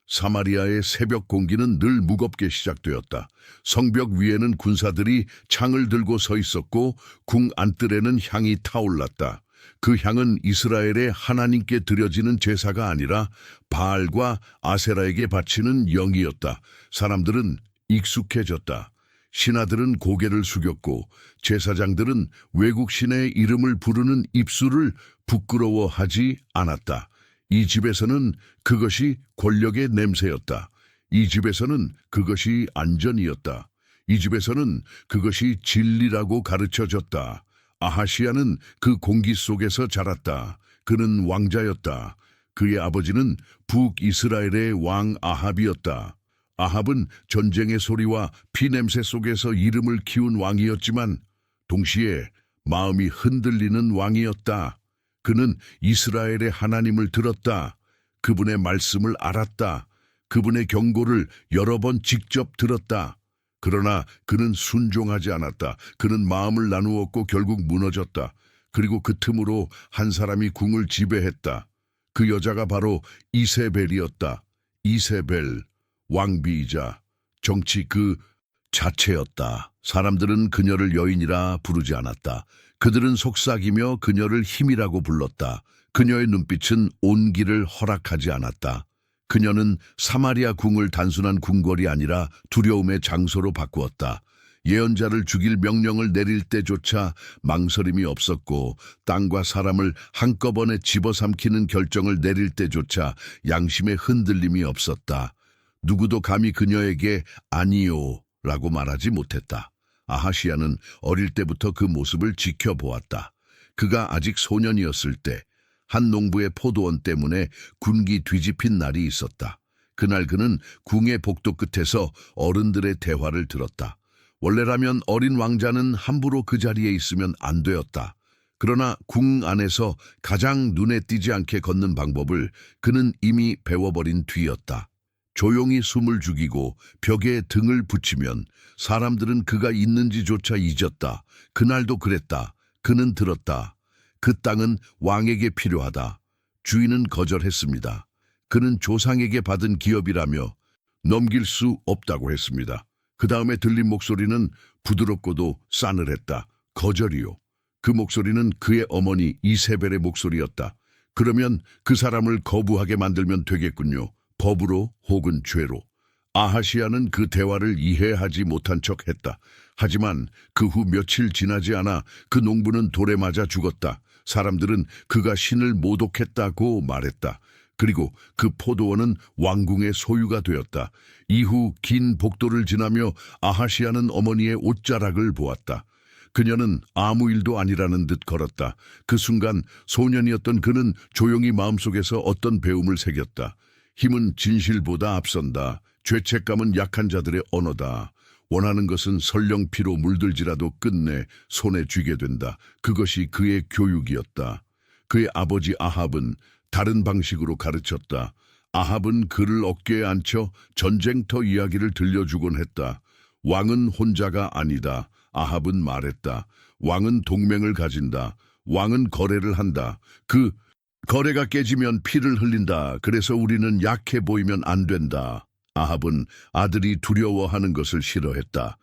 사마리아의 새벽 공기는 늘 무겁게 시작되었다. 성벽 위에는 군사들이 창을 들고 서 있었고 궁 안뜰에는 향이 타올랐다. 그 향은 이스라엘의 하나님께 드려지는 제사가 아니라 바알과 아세라에게 바치는 영이었다. 사람들은 익숙해졌다. 신하들은 고개를 숙였고 제사장들은 외국 신의 이름을 부르는 입술을 부끄러워하지 않았다. 이 집에서는 그것이 권력의 냄새였다. 이 집에서는 그것이 안전이었다. 이 집에서는 그것이 진리라고 가르쳐졌다. 아하시야는 그 공기 속에서 자랐다. 그는 왕자였다. 그의 아버지는 북이스라엘의 왕 아합이었다. 아합은 전쟁의 소리와 피냄새 속에서 이름을 키운 왕이었지만 동시에 마음이 흔들리는 왕이었다. 그는 이스라엘의 하나님을 들었다. 그분의 말씀을 알았다. 그분의 경고를 여러 번 직접 들었다. 그러나 그는 순종하지 않았다. 그는 마음을 나누었고 결국 무너졌다. 그리고 그 틈으로 한 사람이 궁을 지배했다. 그 여자가 바로 이세벨이었다. 이세벨, 왕비이자 정치 그 자체였다. 사람들은 그녀를 여인이라 부르지 않았다. 그들은 속삭이며 그녀를 힘이라고 불렀다. 그녀의 눈빛은 온기를 허락하지 않았다. 그녀는 사마리아 궁을 단순한 궁궐이 아니라 두려움의 장소로 바꾸었다. 예언자를 죽일 명령을 내릴 때조차 망설임이 없었고 땅과 사람을 한꺼번에 집어삼키는 결정을 내릴 때조차 양심의 흔들림이 없었다. 누구도 감히 그녀에게 아니요 라고 말하지 못했다. 아하시야는 어릴 때부터 그 모습을 지켜보았다. 그가 아직 소년이었을 때 한 농부의 포도원 때문에 군기 뒤집힌 날이 있었다. 그날 그는 궁의 복도 끝에서 어른들의 대화를 들었다. 원래라면 어린 왕자는 함부로 그 자리에 있으면 안 되었다. 그러나 궁 안에서 가장 눈에 띄지 않게 걷는 방법을 그는 이미 배워버린 뒤였다. 조용히 숨을 죽이고 벽에 등을 붙이면 사람들은 그가 있는지조차 잊었다. 그날도 그랬다. 그는 들었다. 그 땅은 왕에게 필요하다. 주인은 거절했습니다. 그는 조상에게 받은 기업이라며 넘길 수 없다고 했습니다. 그 다음에 들린 목소리는 부드럽고도 싸늘했다. 거절이요. 그 목소리는 그의 어머니 이세벨의 목소리였다. 그러면 그 사람을 거부하게 만들면 되겠군요. 법으로 혹은 죄로. 아하시야는 그 대화를 이해하지 못한 척했다. 하지만 그 후 며칠 지나지 않아 그 농부는 돌에 맞아 죽었다. 사람들은 그가 신을 모독했다고 말했다. 그리고 그 포도원은 왕궁의 소유가 되었다. 이후 긴 복도를 지나며 아하시야는 어머니의 옷자락을 보았다. 그녀는 아무 일도 아니라는 듯 걸었다. 그 순간 소년이었던 그는 조용히 마음속에서 어떤 배움을 새겼다. 힘은 진실보다 앞선다. 죄책감은 약한 자들의 언어다. 원하는 것은 설령 피로 물들지라도 끝내 손에 쥐게 된다. 그것이 그의 교육이었다. 그의 아버지 아합은 다른 방식으로 가르쳤다. 아합은 그를 어깨에 앉혀 전쟁터 이야기를 들려주곤 했다. 왕은 혼자가 아니다. 아합은 말했다. 왕은 동맹을 가진다. 왕은 거래를 한다. 그 거래가 깨지면 피를 흘린다. 그래서 우리는 약해 보이면 안 된다. 아합은 아들이 두려워하는 것을 싫어했다.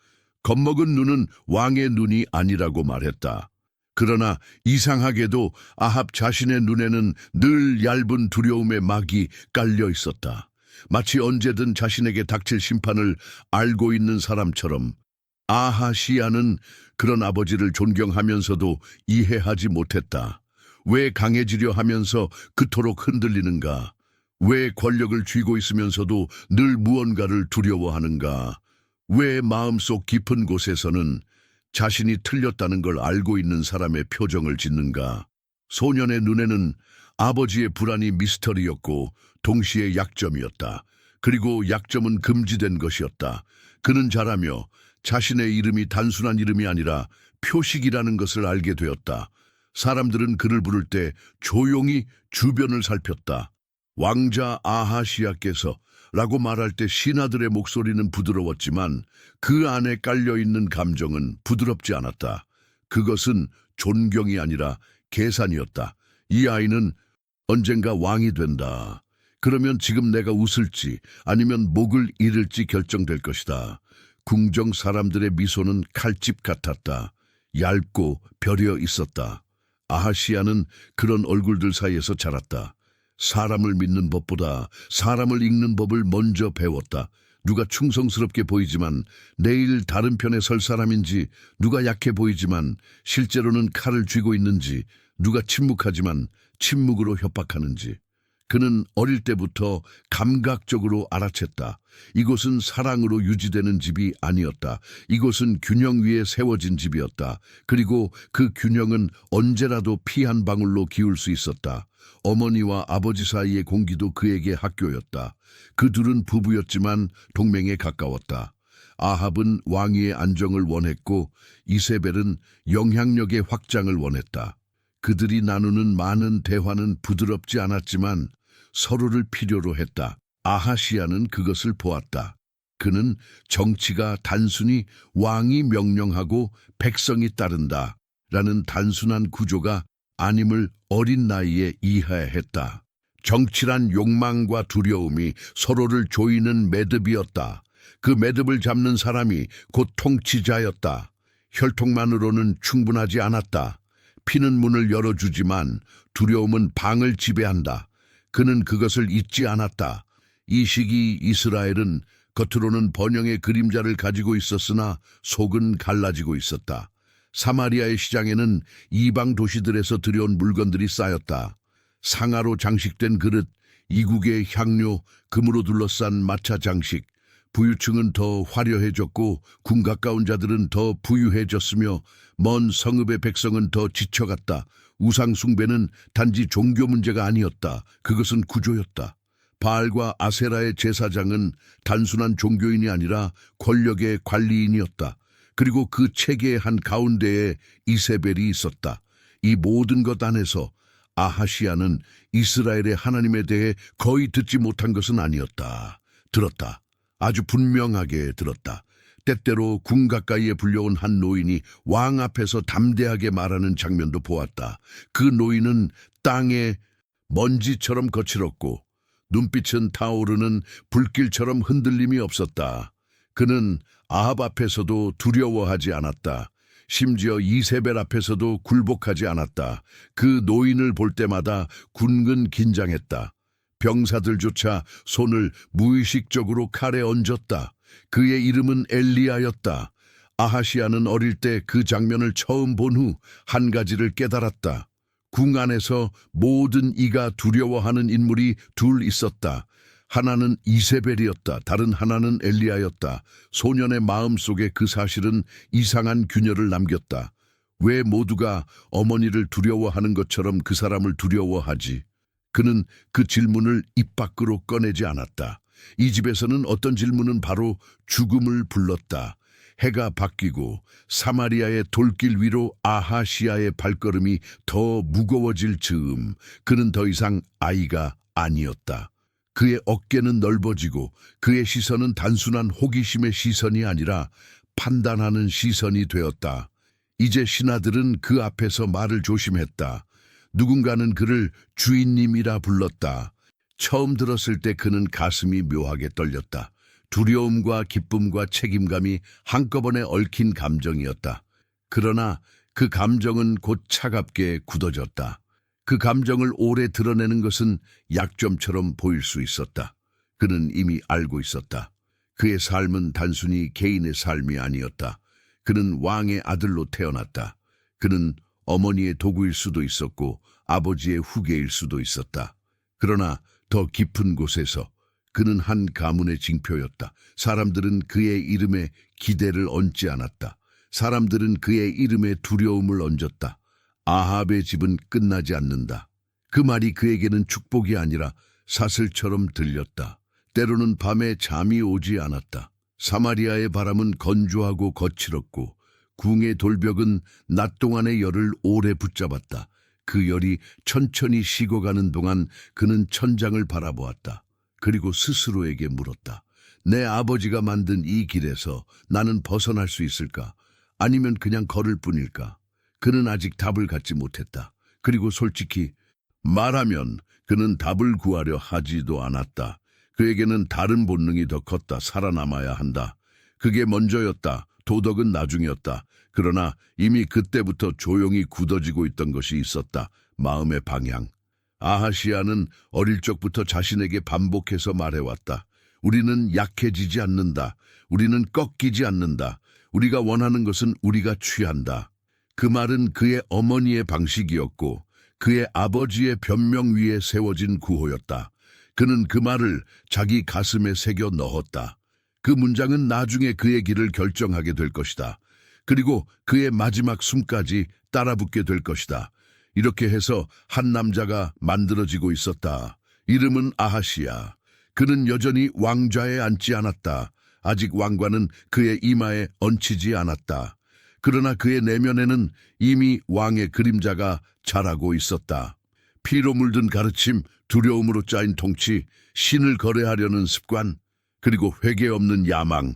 겁먹은 눈은 왕의 눈이 아니라고 말했다. 그러나 이상하게도 아합 자신의 눈에는 늘 얇은 두려움의 막이 깔려 있었다. 마치 언제든 자신에게 닥칠 심판을 알고 있는 사람처럼. 아하시야는 그런 아버지를 존경하면서도 이해하지 못했다. 왜 강해지려 하면서 그토록 흔들리는가? 왜 권력을 쥐고 있으면서도 늘 무언가를 두려워하는가? 왜 마음속 깊은 곳에서는 자신이 틀렸다는 걸 알고 있는 사람의 표정을 짓는가? 소년의 눈에는 아버지의 불안이 미스터리였고 동시에 약점이었다. 그리고 약점은 금지된 것이었다. 그는 자라며 자신의 이름이 단순한 이름이 아니라 표식이라는 것을 알게 되었다. 사람들은 그를 부를 때 조용히 주변을 살폈다. 왕자 아하시야께서 라고 말할 때 신하들의 목소리는 부드러웠지만 그 안에 깔려있는 감정은 부드럽지 않았다. 그것은 존경이 아니라 계산이었다. 이 아이는 언젠가 왕이 된다. 그러면 지금 내가 웃을지 아니면 목을 잃을지 결정될 것이다. 궁정 사람들의 미소는 칼집 같았다. 얇고 벼려 있었다. 아하시야는 그런 얼굴들 사이에서 자랐다. 사람을 믿는 법보다 사람을 읽는 법을 먼저 배웠다. 누가 충성스럽게 보이지만 내일 다른 편에 설 사람인지, 누가 약해 보이지만 실제로는 칼을 쥐고 있는지, 누가 침묵하지만 침묵으로 협박하는지. 그는 어릴 때부터 감각적으로 알아챘다. 이곳은 사랑으로 유지되는 집이 아니었다. 이곳은 균형 위에 세워진 집이었다. 그리고 그 균형은 언제라도 피 한 방울로 기울 수 있었다. 어머니와 아버지 사이의 공기도 그에게 학교였다. 그 둘은 부부였지만 동맹에 가까웠다. 아합은 왕위의 안정을 원했고 이세벨은 영향력의 확장을 원했다. 그들이 나누는 많은 대화는 부드럽지 않았지만 서로를 필요로 했다. 아하시야는 그것을 보았다. 그는 정치가 단순히 왕이 명령하고 백성이 따른다 라는 단순한 구조가 아님을 어린 나이에 이해했다. 정치란 욕망과 두려움이 서로를 조이는 매듭이었다. 그 매듭을 잡는 사람이 곧 통치자였다. 혈통만으로는 충분하지 않았다. 피는 문을 열어주지만 두려움은 방을 지배한다. 그는 그것을 잊지 않았다. 이 시기 이스라엘은 겉으로는 번영의 그림자를 가지고 있었으나 속은 갈라지고 있었다. 사마리아의 시장에는 이방 도시들에서 들여온 물건들이 쌓였다. 상아로 장식된 그릇, 이국의 향료, 금으로 둘러싼 마차 장식. 부유층은 더 화려해졌고 궁 가까운 자들은 더 부유해졌으며 먼 성읍의 백성은 더 지쳐갔다. 우상 숭배는 단지 종교 문제가 아니었다. 그것은 구조였다. 바알과 아세라의 제사장은 단순한 종교인이 아니라 권력의 관리인이었다. 그리고 그 체계의 한 가운데에 이세벨이 있었다. 이 모든 것 안에서 아하시야는 이스라엘의 하나님에 대해 거의 듣지 못한 것은 아니었다. 들었다. 아주 분명하게 들었다. 때때로 궁 가까이에 불려온 한 노인이 왕 앞에서 담대하게 말하는 장면도 보았다. 그 노인은 땅에 먼지처럼 거칠었고 눈빛은 타오르는 불길처럼 흔들림이 없었다. 그는 아합 앞에서도 두려워하지 않았다. 심지어 이세벨 앞에서도 굴복하지 않았다. 그 노인을 볼 때마다 군근 긴장했다. 병사들조차 손을 무의식적으로 칼에 얹었다. 그의 이름은 엘리야였다. 아하시야는 어릴 때 그 장면을 처음 본 후 한 가지를 깨달았다. 궁 안에서 모든 이가 두려워하는 인물이 둘 있었다. 하나는 이세벨이었다. 다른 하나는 엘리야였다. 소년의 마음속에 그 사실은 이상한 균열을 남겼다. 왜 모두가 어머니를 두려워하는 것처럼 그 사람을 두려워하지? 그는 그 질문을 입 밖으로 꺼내지 않았다. 이 집에서는 어떤 질문은 바로 죽음을 불렀다. 해가 바뀌고 사마리아의 돌길 위로 아하시야의 발걸음이 더 무거워질 즈음 그는 더 이상 아이가 아니었다. 그의 어깨는 넓어지고 그의 시선은 단순한 호기심의 시선이 아니라 판단하는 시선이 되었다. 이제 신하들은 그 앞에서 말을 조심했다. 누군가는 그를 주인님이라 불렀다. 처음 들었을 때 그는 가슴이 묘하게 떨렸다. 두려움과 기쁨과 책임감이 한꺼번에 얽힌 감정이었다. 그러나 그 감정은 곧 차갑게 굳어졌다. 그 감정을 오래 드러내는 것은 약점처럼 보일 수 있었다. 그는 이미 알고 있었다. 그의 삶은 단순히 개인의 삶이 아니었다. 그는 왕의 아들로 태어났다. 그는 어머니의 도구일 수도 있었고 아버지의 후계일 수도 있었다. 그러나 더 깊은 곳에서 그는 한 가문의 징표였다. 사람들은 그의 이름에 기대를 얹지 않았다. 사람들은 그의 이름에 두려움을 얹었다. 아합의 집은 끝나지 않는다. 그 말이 그에게는 축복이 아니라 사슬처럼 들렸다. 때로는 밤에 잠이 오지 않았다. 사마리아의 바람은 건조하고 거칠었고 궁의 돌벽은 낮 동안의 열을 오래 붙잡았다. 그 열이 천천히 식어가는 동안 그는 천장을 바라보았다. 그리고 스스로에게 물었다. 내 아버지가 만든 이 길에서 나는 벗어날 수 있을까? 아니면 그냥 걸을 뿐일까? 그는 아직 답을 갖지 못했다. 그리고 솔직히 말하면 그는 답을 구하려 하지도 않았다. 그에게는 다른 본능이 더 컸다. 살아남아야 한다. 그게 먼저였다. 도덕은 나중이었다. 그러나 이미 그때부터 조용히 굳어지고 있던 것이 있었다. 마음의 방향. 아하시아는 어릴 적부터 자신에게 반복해서 말해왔다. 우리는 약해지지 않는다. 우리는 꺾이지 않는다. 우리가 원하는 것은 우리가 취한다. 그 말은 그의 어머니의 방식이었고 그의 아버지의 변명 위에 세워진 구호였다. 그는 그 말을 자기 가슴에 새겨 넣었다. 그 문장은 나중에 그의 길을 결정하게 될 것이다. 그리고 그의 마지막 숨까지 따라붙게 될 것이다. 이렇게 해서 한 남자가 만들어지고 있었다. 이름은 아하시아. 그는 여전히 왕좌에 앉지 않았다. 아직 왕관은 그의 이마에 얹히지 않았다. 그러나 그의 내면에는 이미 왕의 그림자가 자라고 있었다. 피로 물든 가르침, 두려움으로 짜인 통치, 신을 거래하려는 습관, 그리고 회개 없는 야망.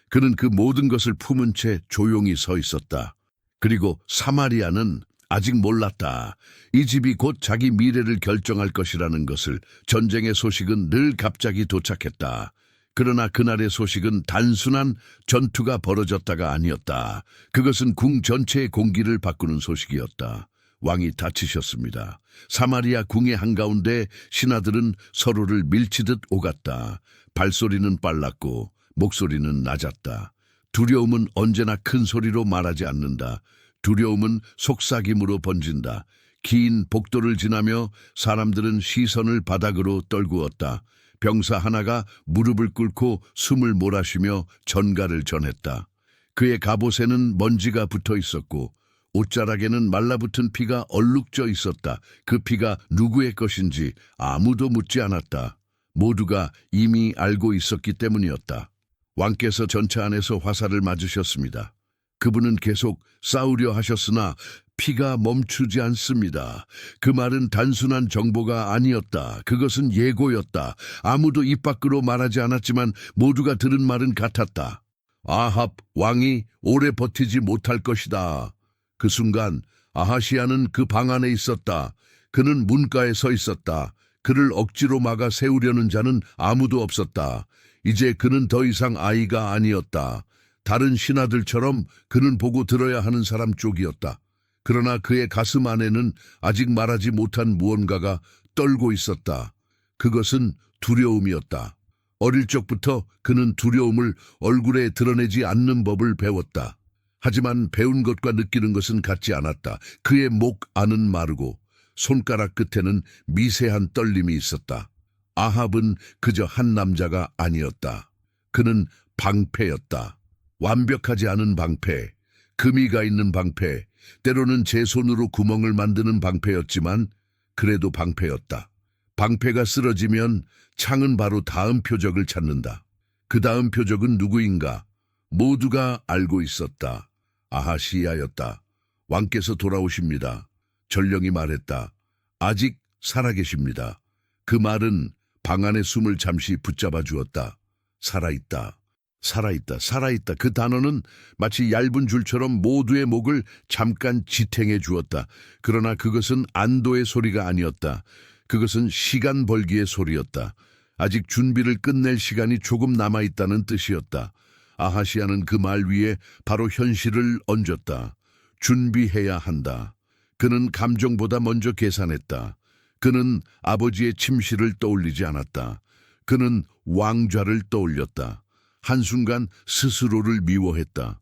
그는 그 모든 것을 품은 채 조용히 서 있었다. 그리고 사마리아는 아직 몰랐다. 이 집이 곧 자기 미래를 결정할 것이라는 것을. 전쟁의 소식은 늘 갑자기 도착했다. 그러나 그날의 소식은 단순한 전투가 벌어졌다가 아니었다. 그것은 궁 전체의 공기를 바꾸는 소식이었다. 왕이 다치셨습니다. 사마리아 궁의 한가운데 신하들은 서로를 밀치듯 오갔다. 발소리는 빨랐고 목소리는 낮았다. 두려움은 언제나 큰 소리로 말하지 않는다. 두려움은 속삭임으로 번진다. 긴 복도를 지나며 사람들은 시선을 바닥으로 떨구었다. 병사 하나가 무릎을 꿇고 숨을 몰아쉬며 전가를 전했다. 그의 갑옷에는 먼지가 붙어 있었고 옷자락에는 말라붙은 피가 얼룩져 있었다. 그 피가 누구의 것인지 아무도 묻지 않았다. 모두가 이미 알고 있었기 때문이었다. 왕께서 전차 안에서 화살을 맞으셨습니다. 그분은 계속 싸우려 하셨으나 피가 멈추지 않습니다. 그 말은 단순한 정보가 아니었다. 그것은 예고였다. 아무도 입 밖으로 말하지 않았지만 모두가 들은 말은 같았다. 아합 왕이 오래 버티지 못할 것이다. 그 순간 아하시아는 그 방 안에 있었다. 그는 문가에 서 있었다. 그를 억지로 막아 세우려는 자는 아무도 없었다. 이제 그는 더 이상 아이가 아니었다. 다른 신하들처럼 그는 보고 들어야 하는 사람 쪽이었다. 그러나 그의 가슴 안에는 아직 말하지 못한 무언가가 떨고 있었다. 그것은 두려움이었다. 어릴 적부터 그는 두려움을 얼굴에 드러내지 않는 법을 배웠다. 하지만 배운 것과 느끼는 것은 같지 않았다. 그의 목 안은 마르고 손가락 끝에는 미세한 떨림이 있었다. 아합은 그저 한 남자가 아니었다. 그는 방패였다. 완벽하지 않은 방패, 금이가 있는 방패, 때로는 제 손으로 구멍을 만드는 방패였지만 그래도 방패였다. 방패가 쓰러지면 창은 바로 다음 표적을 찾는다. 그 다음 표적은 누구인가? 모두가 알고 있었다. 아하시야였다. 왕께서 돌아오십니다. 전령이 말했다. 아직 살아계십니다. 그 말은 방 안의 숨을 잠시 붙잡아 주었다. 살아있다. 살아있다. 살아있다. 그 단어는 마치 얇은 줄처럼 모두의 목을 잠깐 지탱해 주었다. 그러나 그것은 안도의 소리가 아니었다. 그것은 시간 벌기의 소리였다. 아직 준비를 끝낼 시간이 조금 남아있다는 뜻이었다. 아하시아는 그 말 위에 바로 현실을 얹었다. 준비해야 한다. 그는 감정보다 먼저 계산했다. 그는 아버지의 침실을 떠올리지 않았다. 그는 왕좌를 떠올렸다. 한순간 스스로를 미워했다.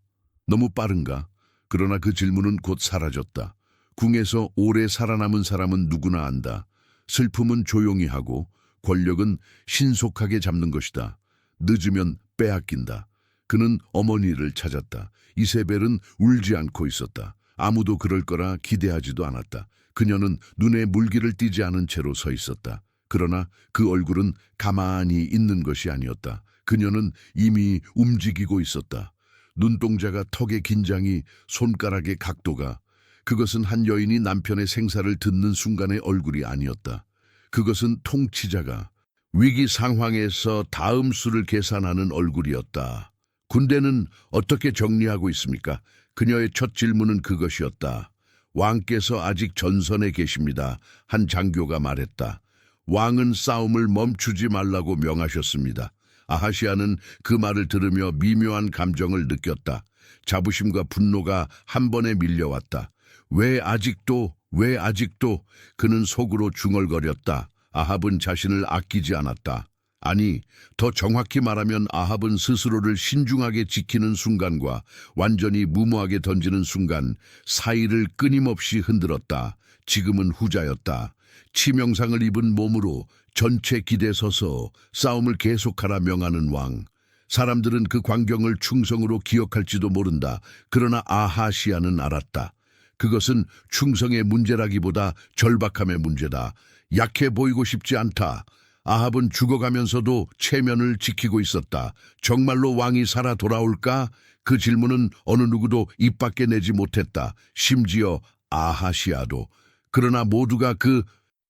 너무 빠른가? 그러나 그 질문은 곧 사라졌다. 궁에서 오래 살아남은 사람은 누구나 안다. 슬픔은 조용히 하고 권력은 신속하게 잡는 것이다. 늦으면 빼앗긴다. 그는 어머니를 찾았다. 이세벨은 울지 않고 있었다. 아무도 그럴 거라 기대하지도 않았다. 그녀는 눈에 물기를 띠지 않은 채로 서 있었다. 그러나 그 얼굴은 가만히 있는 것이 아니었다. 그녀는 이미 움직이고 있었다. 눈동자가, 턱의 긴장이, 손가락의 각도가. 그것은 한 여인이 남편의 생사를 듣는 순간의 얼굴이 아니었다. 그것은 통치자가 위기 상황에서 다음 수를 계산하는 얼굴이었다. 군대는 어떻게 정리하고 있습니까? 그녀의 첫 질문은 그것이었다. 왕께서 아직 전선에 계십니다. 한 장교가 말했다. 왕은 싸움을 멈추지 말라고 명하셨습니다. 아하시아는 그 말을 들으며 미묘한 감정을 느꼈다. 자부심과 분노가 한 번에 밀려왔다. 왜 아직도? 그는 속으로 중얼거렸다. 아합은 자신을 아끼지 않았다. 아니, 더 정확히 말하면 아합은 스스로를 신중하게 지키는 순간과 완전히 무모하게 던지는 순간 사이를 끊임없이 흔들었다. 지금은 후자였다. 치명상을 입은 몸으로 전체 기대에 서서 싸움을 계속하라 명하는 왕. 사람들은 그 광경을 충성으로 기억할지도 모른다. 그러나 아하시아는 알았다. 그것은 충성의 문제라기보다 절박함의 문제다. 약해 보이고 싶지 않다. 아합은 죽어가면서도 체면을 지키고 있었다. 정말로 왕이 살아 돌아올까? 그 질문은 어느 누구도 입 밖에 내지 못했다. 심지어 아하시아도. 그러나 모두가 그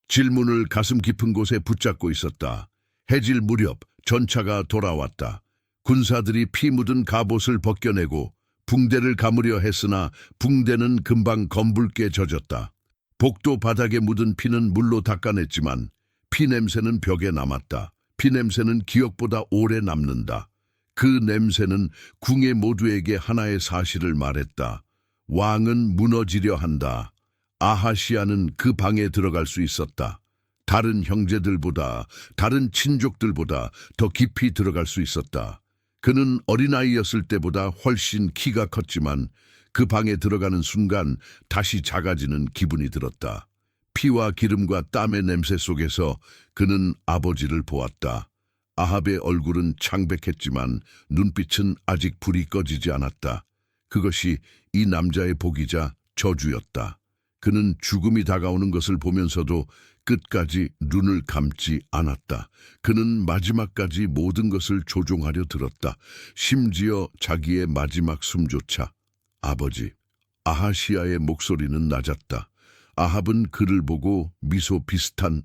질문을 가슴 깊은 곳에 붙잡고 있었다. 해질 무렵 전차가 돌아왔다. 군사들이 피 묻은 갑옷을 벗겨내고 붕대를 감으려 했으나 붕대는 금방 검붉게 젖었다. 복도 바닥에 묻은 피는 물로 닦아냈지만 피 냄새는 벽에 남았다. 피 냄새는 기억보다 오래 남는다. 그 냄새는 궁의 모두에게 하나의 사실을 말했다. 왕은 무너지려 한다. 아하시아는 그 방에 들어갈 수 있었다. 다른 형제들보다, 다른 친족들보다 더 깊이 들어갈 수 있었다. 그는 어린아이였을 때보다 훨씬 키가 컸지만 그 방에 들어가는 순간 다시 작아지는 기분이 들었다. 피와 기름과 땀의 냄새 속에서 그는 아버지를 보았다. 아합의 얼굴은 창백했지만 눈빛은 아직 불이 꺼지지 않았다. 그것이 이 남자의 복이자 저주였다. 그는 죽음이 다가오는 것을 보면서도 끝까지 눈을 감지 않았다. 그는 마지막까지 모든 것을 조종하려 들었다. 심지어 자기의 마지막 숨조차. 아버지, 아하시아의 목소리는 낮았다. 아합은 그를 보고 미소 비슷한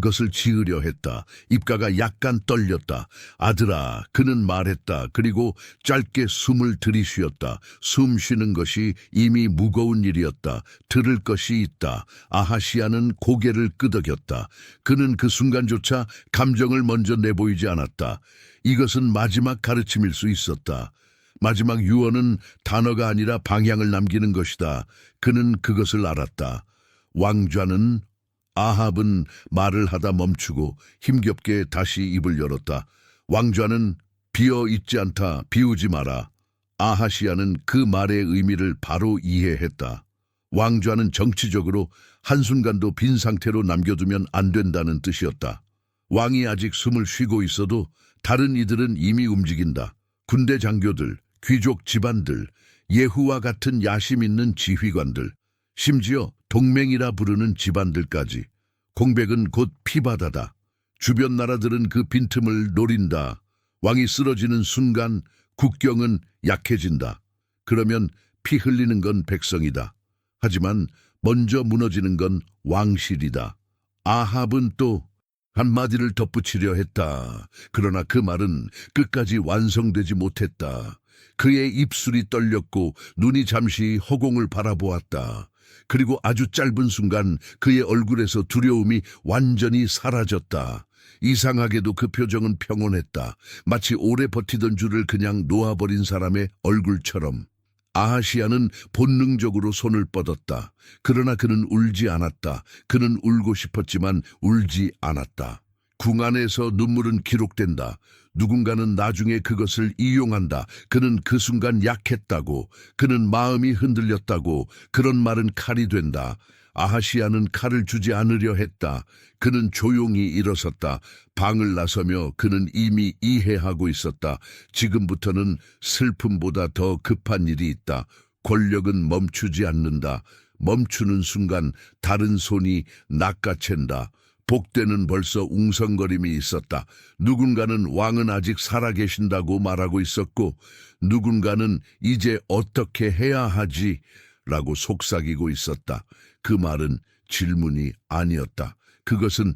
것을 지으려 했다. 입가가 약간 떨렸다. 아들아, 그는 말했다. 그리고 짧게 숨을 들이쉬었다. 숨 쉬는 것이 이미 무거운 일이었다. 들을 것이 있다. 아하시아는 고개를 끄덕였다. 그는 그 순간조차 감정을 먼저 내보이지 않았다. 이것은 마지막 가르침일 수 있었다. 마지막 유언은 단어가 아니라 방향을 남기는 것이다. 그는 그것을 알았다. 왕좌는 아합은 말을 하다 멈추고 힘겹게 다시 입을 열었다. 왕좌는 비어 있지 않다. 비우지 마라. 아하시아는 그 말의 의미를 바로 이해했다. 왕좌는 정치적으로 한순간도 빈 상태로 남겨두면 안 된다는 뜻이었다. 왕이 아직 숨을 쉬고 있어도 다른 이들은 이미 움직인다. 군대 장교들, 귀족 집안들, 예후와 같은 야심 있는 지휘관들, 심지어 동맹이라 부르는 집안들까지. 공백은 곧 피바다다. 주변 나라들은 그 빈틈을 노린다. 왕이 쓰러지는 순간 국경은 약해진다. 그러면 피 흘리는 건 백성이다. 하지만 먼저 무너지는 건 왕실이다. 아합은 또 한마디를 덧붙이려 했다. 그러나 그 말은 끝까지 완성되지 못했다. 그의 입술이 떨렸고 눈이 잠시 허공을 바라보았다. 그리고 아주 짧은 순간 그의 얼굴에서 두려움이 완전히 사라졌다. 이상하게도 그 표정은 평온했다. 마치 오래 버티던 줄을 그냥 놓아버린 사람의 얼굴처럼. 아하시아는 본능적으로 손을 뻗었다. 그러나 그는 울지 않았다. 그는 울고 싶었지만 울지 않았다. 궁 안에서 눈물은 기록된다. 누군가는 나중에 그것을 이용한다. 그는 그 순간 약했다고, 그는 마음이 흔들렸다고, 그런 말은 칼이 된다. 아하시아는 칼을 주지 않으려 했다. 그는 조용히 일어섰다. 방을 나서며 그는 이미 이해하고 있었다. 지금부터는 슬픔보다 더 급한 일이 있다. 권력은 멈추지 않는다. 멈추는 순간 다른 손이 낚아챈다. 복대는 벌써 웅성거림이 있었다. 누군가는 왕은 아직 살아계신다고 말하고 있었고 누군가는 이제 어떻게 해야 하지? 라고 속삭이고 있었다. 그 말은 질문이 아니었다. 그것은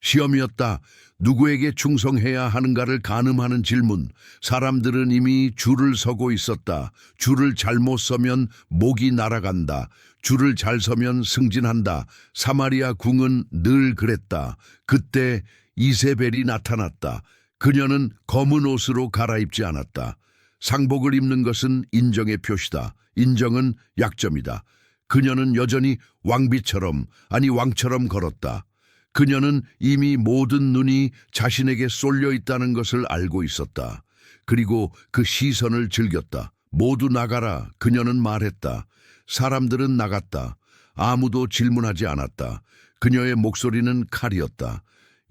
시험이었다. 누구에게 충성해야 하는가를 가늠하는 질문. 사람들은 이미 줄을 서고 있었다. 줄을 잘못 서면 목이 날아간다. 줄을 잘 서면 승진한다. 사마리아 궁은 늘 그랬다. 그때 이세벨이 나타났다. 그녀는 검은 옷으로 갈아입지 않았다. 상복을 입는 것은 인정의 표시다. 인정은 약점이다. 그녀는 여전히 왕비처럼, 아니 왕처럼 걸었다. 그녀는 이미 모든 눈이 자신에게 쏠려 있다는 것을 알고 있었다. 그리고 그 시선을 즐겼다. 모두 나가라. 그녀는 말했다. 사람들은 나갔다. 아무도 질문하지 않았다. 그녀의 목소리는 칼이었다.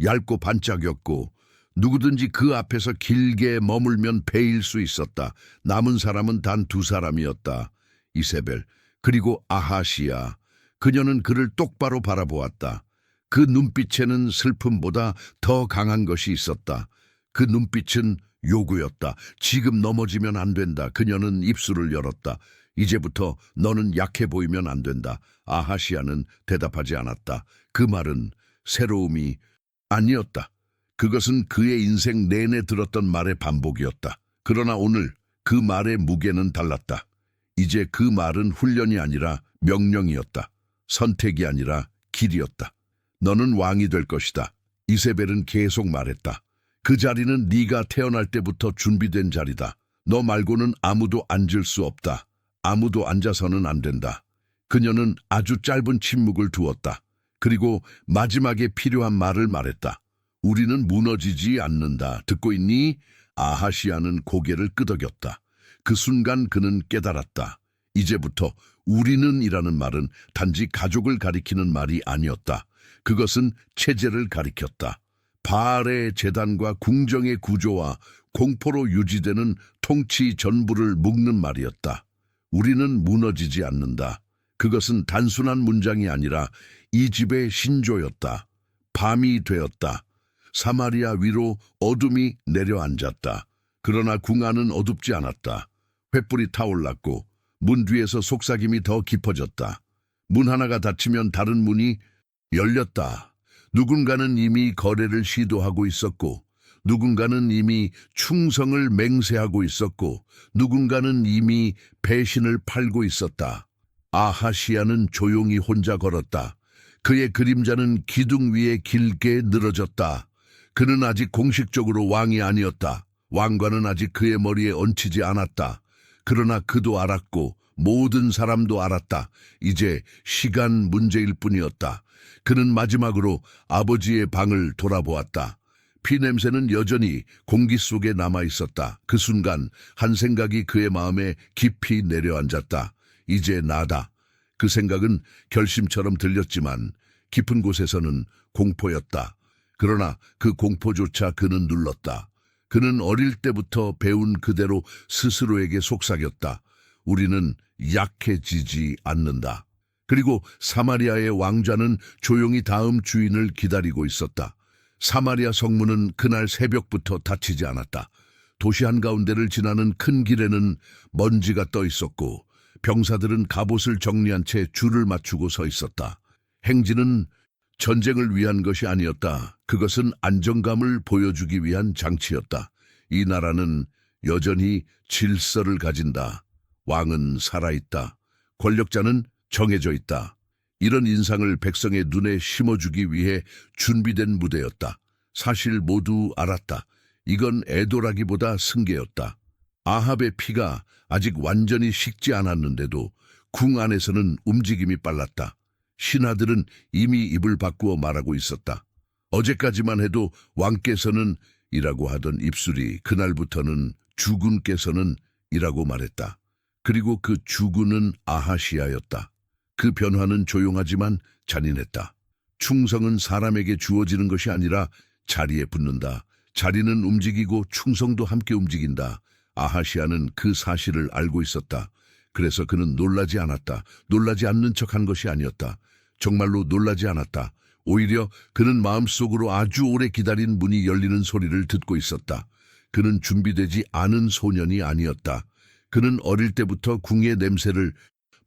얇고 반짝였고 누구든지 그 앞에서 길게 머물면 베일 수 있었다. 남은 사람은 단 두 사람이었다. 이세벨 그리고 아하시야. 그녀는 그를 똑바로 바라보았다. 그 눈빛에는 슬픔보다 더 강한 것이 있었다. 그 눈빛은 요구였다. 지금 넘어지면 안 된다. 그녀는 입술을 열었다. 이제부터 너는 약해 보이면 안 된다. 아하시아는 대답하지 않았다. 그 말은 새로움이 아니었다. 그것은 그의 인생 내내 들었던 말의 반복이었다. 그러나 오늘 그 말의 무게는 달랐다. 이제 그 말은 훈련이 아니라 명령이었다. 선택이 아니라 길이었다. 너는 왕이 될 것이다. 이세벨은 계속 말했다. 그 자리는 네가 태어날 때부터 준비된 자리다. 너 말고는 아무도 앉을 수 없다. 아무도 앉아서는 안 된다. 그녀는 아주 짧은 침묵을 두었다. 그리고 마지막에 필요한 말을 말했다. 우리는 무너지지 않는다. 듣고 있니? 아하시아는 고개를 끄덕였다. 그 순간 그는 깨달았다. 이제부터 우리는 이라는 말은 단지 가족을 가리키는 말이 아니었다. 그것은 체제를 가리켰다. 바알의 재단과 궁정의 구조와 공포로 유지되는 통치 전부를 묶는 말이었다. 우리는 무너지지 않는다. 그것은 단순한 문장이 아니라 이 집의 신조였다. 밤이 되었다. 사마리아 위로 어둠이 내려앉았다. 그러나 궁 안은 어둡지 않았다. 횃불이 타올랐고 문 뒤에서 속삭임이 더 깊어졌다. 문 하나가 닫히면 다른 문이 열렸다. 누군가는 이미 거래를 시도하고 있었고 누군가는 이미 충성을 맹세하고 있었고 누군가는 이미 배신을 팔고 있었다. 아하시아는 조용히 혼자 걸었다. 그의 그림자는 기둥 위에 길게 늘어졌다. 그는 아직 공식적으로 왕이 아니었다. 왕관은 아직 그의 머리에 얹히지 않았다. 그러나 그도 알았고 모든 사람도 알았다. 이제 시간 문제일 뿐이었다. 그는 마지막으로 아버지의 방을 돌아보았다. 피냄새는 여전히 공기 속에 남아있었다. 그 순간 한 생각이 그의 마음에 깊이 내려앉았다. 이제 나다. 그 생각은 결심처럼 들렸지만 깊은 곳에서는 공포였다. 그러나 그 공포조차 그는 눌렀다. 그는 어릴 때부터 배운 그대로 스스로에게 속삭였다. 우리는 약해지지 않는다. 그리고 사마리아의 왕자는 조용히 다음 주인을 기다리고 있었다. 사마리아 성문은 그날 새벽부터 닫히지 않았다. 도시 한가운데를 지나는 큰 길에는 먼지가 떠 있었고 병사들은 갑옷을 정리한 채 줄을 맞추고 서 있었다. 행진은 전쟁을 위한 것이 아니었다. 그것은 안정감을 보여주기 위한 장치였다. 이 나라는 여전히 질서를 가진다. 왕은 살아있다. 권력자는 정해져 있다. 이런 인상을 백성의 눈에 심어주기 위해 준비된 무대였다. 사실 모두 알았다. 이건 애도라기보다 승계였다. 아합의 피가 아직 완전히 식지 않았는데도 궁 안에서는 움직임이 빨랐다. 신하들은 이미 입을 바꾸어 말하고 있었다. 어제까지만 해도 왕께서는 이라고 하던 입술이 그날부터는 주군께서는 이라고 말했다. 그리고 그 주군은 아하시아였다. 그 변화는 조용하지만 잔인했다. 충성은 사람에게 주어지는 것이 아니라 자리에 붙는다. 자리는 움직이고 충성도 함께 움직인다. 아하시아는 그 사실을 알고 있었다. 그래서 그는 놀라지 않았다. 놀라지 않는 척한 것이 아니었다. 정말로 놀라지 않았다. 오히려 그는 마음속으로 아주 오래 기다린 문이 열리는 소리를 듣고 있었다. 그는 준비되지 않은 소년이 아니었다. 그는 어릴 때부터 궁의 냄새를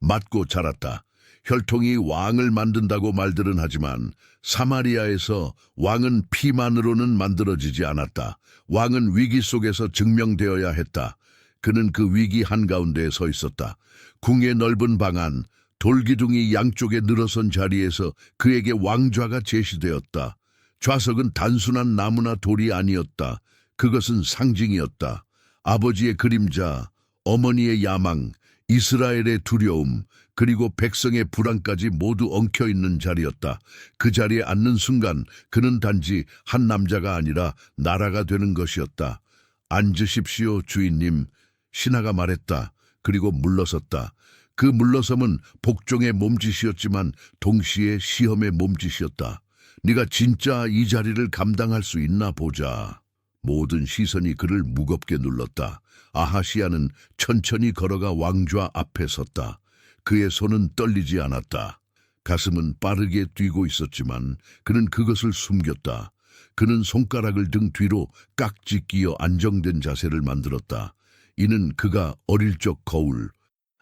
맡고 자랐다. 혈통이 왕을 만든다고 말들은 하지만 사마리아에서 왕은 피만으로는 만들어지지 않았다. 왕은 위기 속에서 증명되어야 했다. 그는 그 위기 한가운데에 서 있었다. 궁의 넓은 방 안, 돌기둥이 양쪽에 늘어선 자리에서 그에게 왕좌가 제시되었다. 좌석은 단순한 나무나 돌이 아니었다. 그것은 상징이었다. 아버지의 그림자, 어머니의 야망, 이스라엘의 두려움, 그리고 백성의 불안까지 모두 엉켜있는 자리였다. 그 자리에 앉는 순간 그는 단지 한 남자가 아니라 나라가 되는 것이었다. 앉으십시오, 주인님. 신하가 말했다. 그리고 물러섰다. 그 물러섬은 복종의 몸짓이었지만 동시에 시험의 몸짓이었다. 네가 진짜 이 자리를 감당할 수 있나 보자. 모든 시선이 그를 무겁게 눌렀다. 아하시야는 천천히 걸어가 왕좌 앞에 섰다. 그의 손은 떨리지 않았다. 가슴은 빠르게 뛰고 있었지만 그는 그것을 숨겼다. 그는 손가락을 등 뒤로 깍지 끼어 안정된 자세를 만들었다. 이는 그가 어릴 적 거울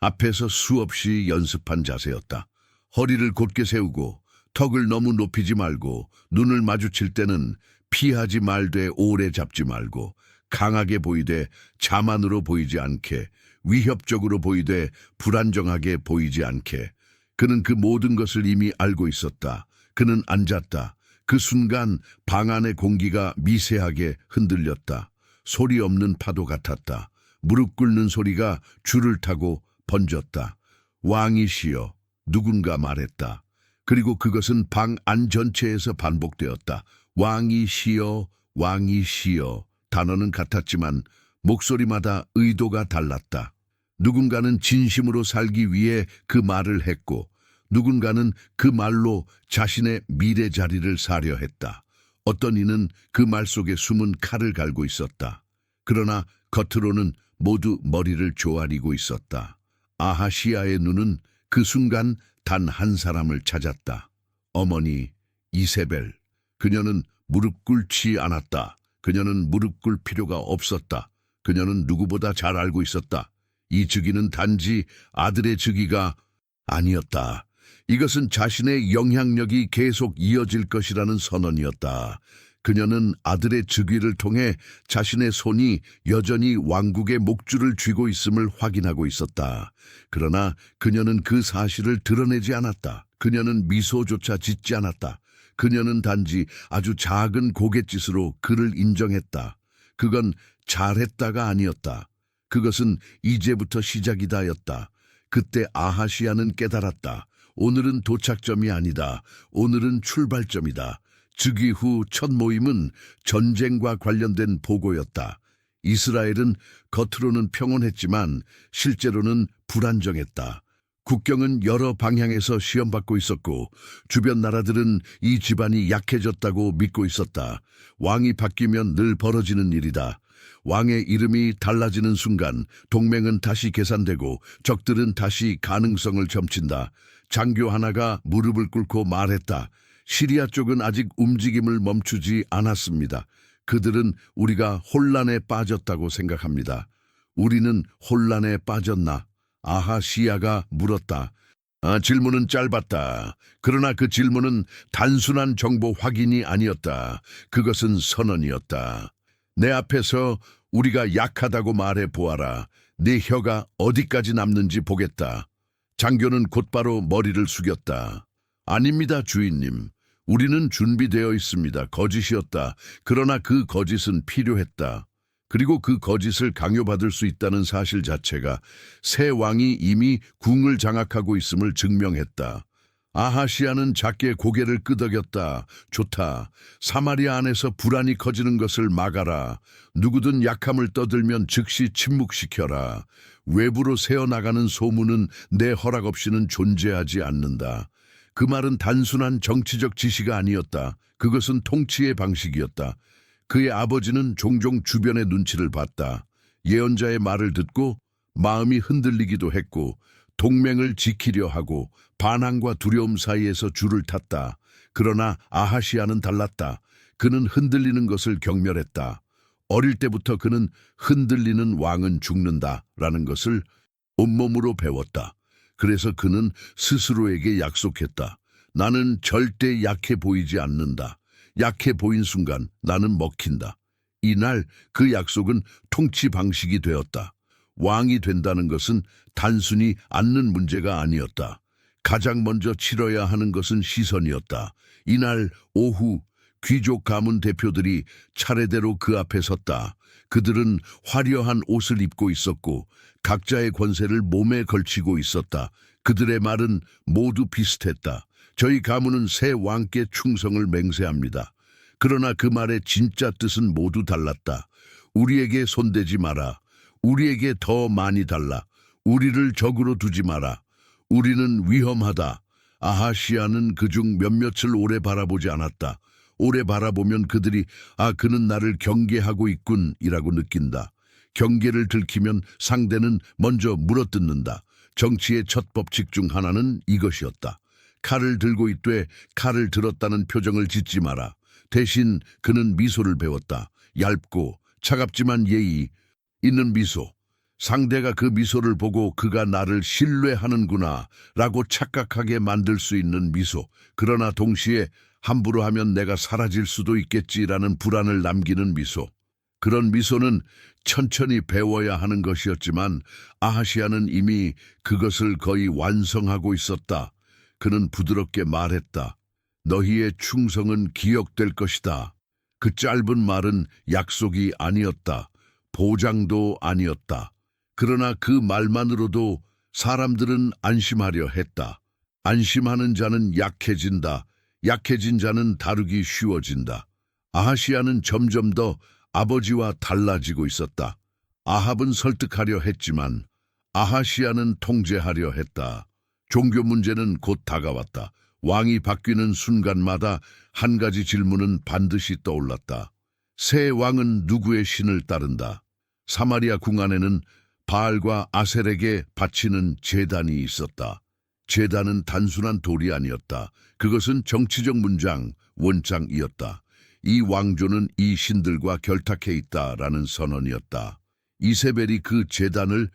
앞에서 수없이 연습한 자세였다. 허리를 곧게 세우고 턱을 너무 높이지 말고 눈을 마주칠 때는 피하지 말되 오래 잡지 말고 강하게 보이되 자만으로 보이지 않게 위협적으로 보이되 불안정하게 보이지 않게. 그는 그 모든 것을 이미 알고 있었다. 그는 앉았다. 그 순간 방 안의 공기가 미세하게 흔들렸다. 소리 없는 파도 같았다. 무릎 꿇는 소리가 줄을 타고 번졌다. 왕이시여, 누군가 말했다. 그리고 그것은 방 안 전체에서 반복되었다. 왕이시여, 왕이시여. 단어는 같았지만 목소리마다 의도가 달랐다. 누군가는 진심으로 살기 위해 그 말을 했고 누군가는 그 말로 자신의 미래 자리를 사려 했다. 어떤 이는 그 말 속에 숨은 칼을 갈고 있었다. 그러나 겉으로는 모두 머리를 조아리고 있었다. 아하시야의 눈은 그 순간 단 한 사람을 찾았다. 어머니 이세벨. 그녀는 무릎 꿇지 않았다. 그녀는 무릎 꿇을 필요가 없었다. 그녀는 누구보다 잘 알고 있었다. 이 즉위는 단지 아들의 즉위가 아니었다. 이것은 자신의 영향력이 계속 이어질 것이라는 선언이었다. 그녀는 아들의 즉위를 통해 자신의 손이 여전히 왕국의 목줄을 쥐고 있음을 확인하고 있었다. 그러나 그녀는 그 사실을 드러내지 않았다. 그녀는 미소조차 짓지 않았다. 그녀는 단지 아주 작은 고갯짓으로 그를 인정했다. 그건 잘했다가 아니었다. 그것은 이제부터 시작이다였다. 그때 아하시야는 깨달았다. 오늘은 도착점이 아니다. 오늘은 출발점이다. 즉위 후 첫 모임은 전쟁과 관련된 보고였다. 이스라엘은 겉으로는 평온했지만 실제로는 불안정했다. 국경은 여러 방향에서 시험받고 있었고 주변 나라들은 이 집안이 약해졌다고 믿고 있었다. 왕이 바뀌면 늘 벌어지는 일이다. 왕의 이름이 달라지는 순간 동맹은 다시 계산되고 적들은 다시 가능성을 점친다. 장교 하나가 무릎을 꿇고 말했다. 시리아 쪽은 아직 움직임을 멈추지 않았습니다. 그들은 우리가 혼란에 빠졌다고 생각합니다. 우리는 혼란에 빠졌나? 아하시야가 물었다. 질문은 짧았다. 그러나 그 질문은 단순한 정보 확인이 아니었다. 그것은 선언이었다. 내 앞에서 우리가 약하다고 말해 보아라. 네 혀가 어디까지 남는지 보겠다. 장교는 곧바로 머리를 숙였다. 아닙니다, 주인님. 우리는 준비되어 있습니다. 거짓이었다. 그러나 그 거짓은 필요했다. 그리고 그 거짓을 강요받을 수 있다는 사실 자체가 새 왕이 이미 궁을 장악하고 있음을 증명했다. 아하시야는 작게 고개를 끄덕였다. 좋다. 사마리아 안에서 불안이 커지는 것을 막아라. 누구든 약함을 떠들면 즉시 침묵시켜라. 외부로 새어나가는 소문은 내 허락 없이는 존재하지 않는다. 그 말은 단순한 정치적 지시가 아니었다. 그것은 통치의 방식이었다. 그의 아버지는 종종 주변의 눈치를 봤다. 예언자의 말을 듣고 마음이 흔들리기도 했고 동맹을 지키려 하고 반항과 두려움 사이에서 줄을 탔다. 그러나 아하시야는 달랐다. 그는 흔들리는 것을 경멸했다. 어릴 때부터 그는 흔들리는 왕은 죽는다라는 것을 온몸으로 배웠다. 그래서 그는 스스로에게 약속했다. 나는 절대 약해 보이지 않는다. 약해 보인 순간 나는 먹힌다. 이날 그 약속은 통치 방식이 되었다. 왕이 된다는 것은 단순히 앉는 문제가 아니었다. 가장 먼저 치러야 하는 것은 시선이었다. 이날 오후 귀족 가문 대표들이 차례대로 그 앞에 섰다. 그들은 화려한 옷을 입고 있었고 각자의 권세를 몸에 걸치고 있었다. 그들의 말은 모두 비슷했다. 저희 가문은 새 왕께 충성을 맹세합니다. 그러나 그 말의 진짜 뜻은 모두 달랐다. 우리에게 손대지 마라. 우리에게 더 많이 달라. 우리를 적으로 두지 마라. 우리는 위험하다. 아하시아는 그중 몇몇을 오래 바라보지 않았다. 오래 바라보면 그들이 그는 나를 경계하고 있군이라고 느낀다. 경계를 들키면 상대는 먼저 물어뜯는다. 정치의 첫 법칙 중 하나는 이것이었다. 칼을 들고 있되 칼을 들었다는 표정을 짓지 마라. 대신 그는 미소를 배웠다. 얇고 차갑지만 예의 있는 미소. 상대가 그 미소를 보고 그가 나를 신뢰하는구나 라고 착각하게 만들 수 있는 미소. 그러나 동시에 함부로 하면 내가 사라질 수도 있겠지라는 불안을 남기는 미소. 그런 미소는 천천히 배워야 하는 것이었지만 아하시아는 이미 그것을 거의 완성하고 있었다. 그는 부드럽게 말했다. 너희의 충성은 기억될 것이다. 그 짧은 말은 약속이 아니었다. 보장도 아니었다. 그러나 그 말만으로도 사람들은 안심하려 했다. 안심하는 자는 약해진다. 약해진 자는 다루기 쉬워진다. 아하시아는 점점 더 아버지와 달라지고 있었다. 아합은 설득하려 했지만 아하시아는 통제하려 했다. 종교 문제는 곧 다가왔다. 왕이 바뀌는 순간마다 한 가지 질문은 반드시 떠올랐다. 새 왕은 누구의 신을 따른다? 사마리아 궁 안에는 바알과 아셀에게 바치는 제단이 있었다. 제단은 단순한 돌이 아니었다. 그것은 정치적 문장, 원장이었다. 이 왕조는 이 신들과 결탁해 있다라는 선언이었다. 이세벨이 그 제단을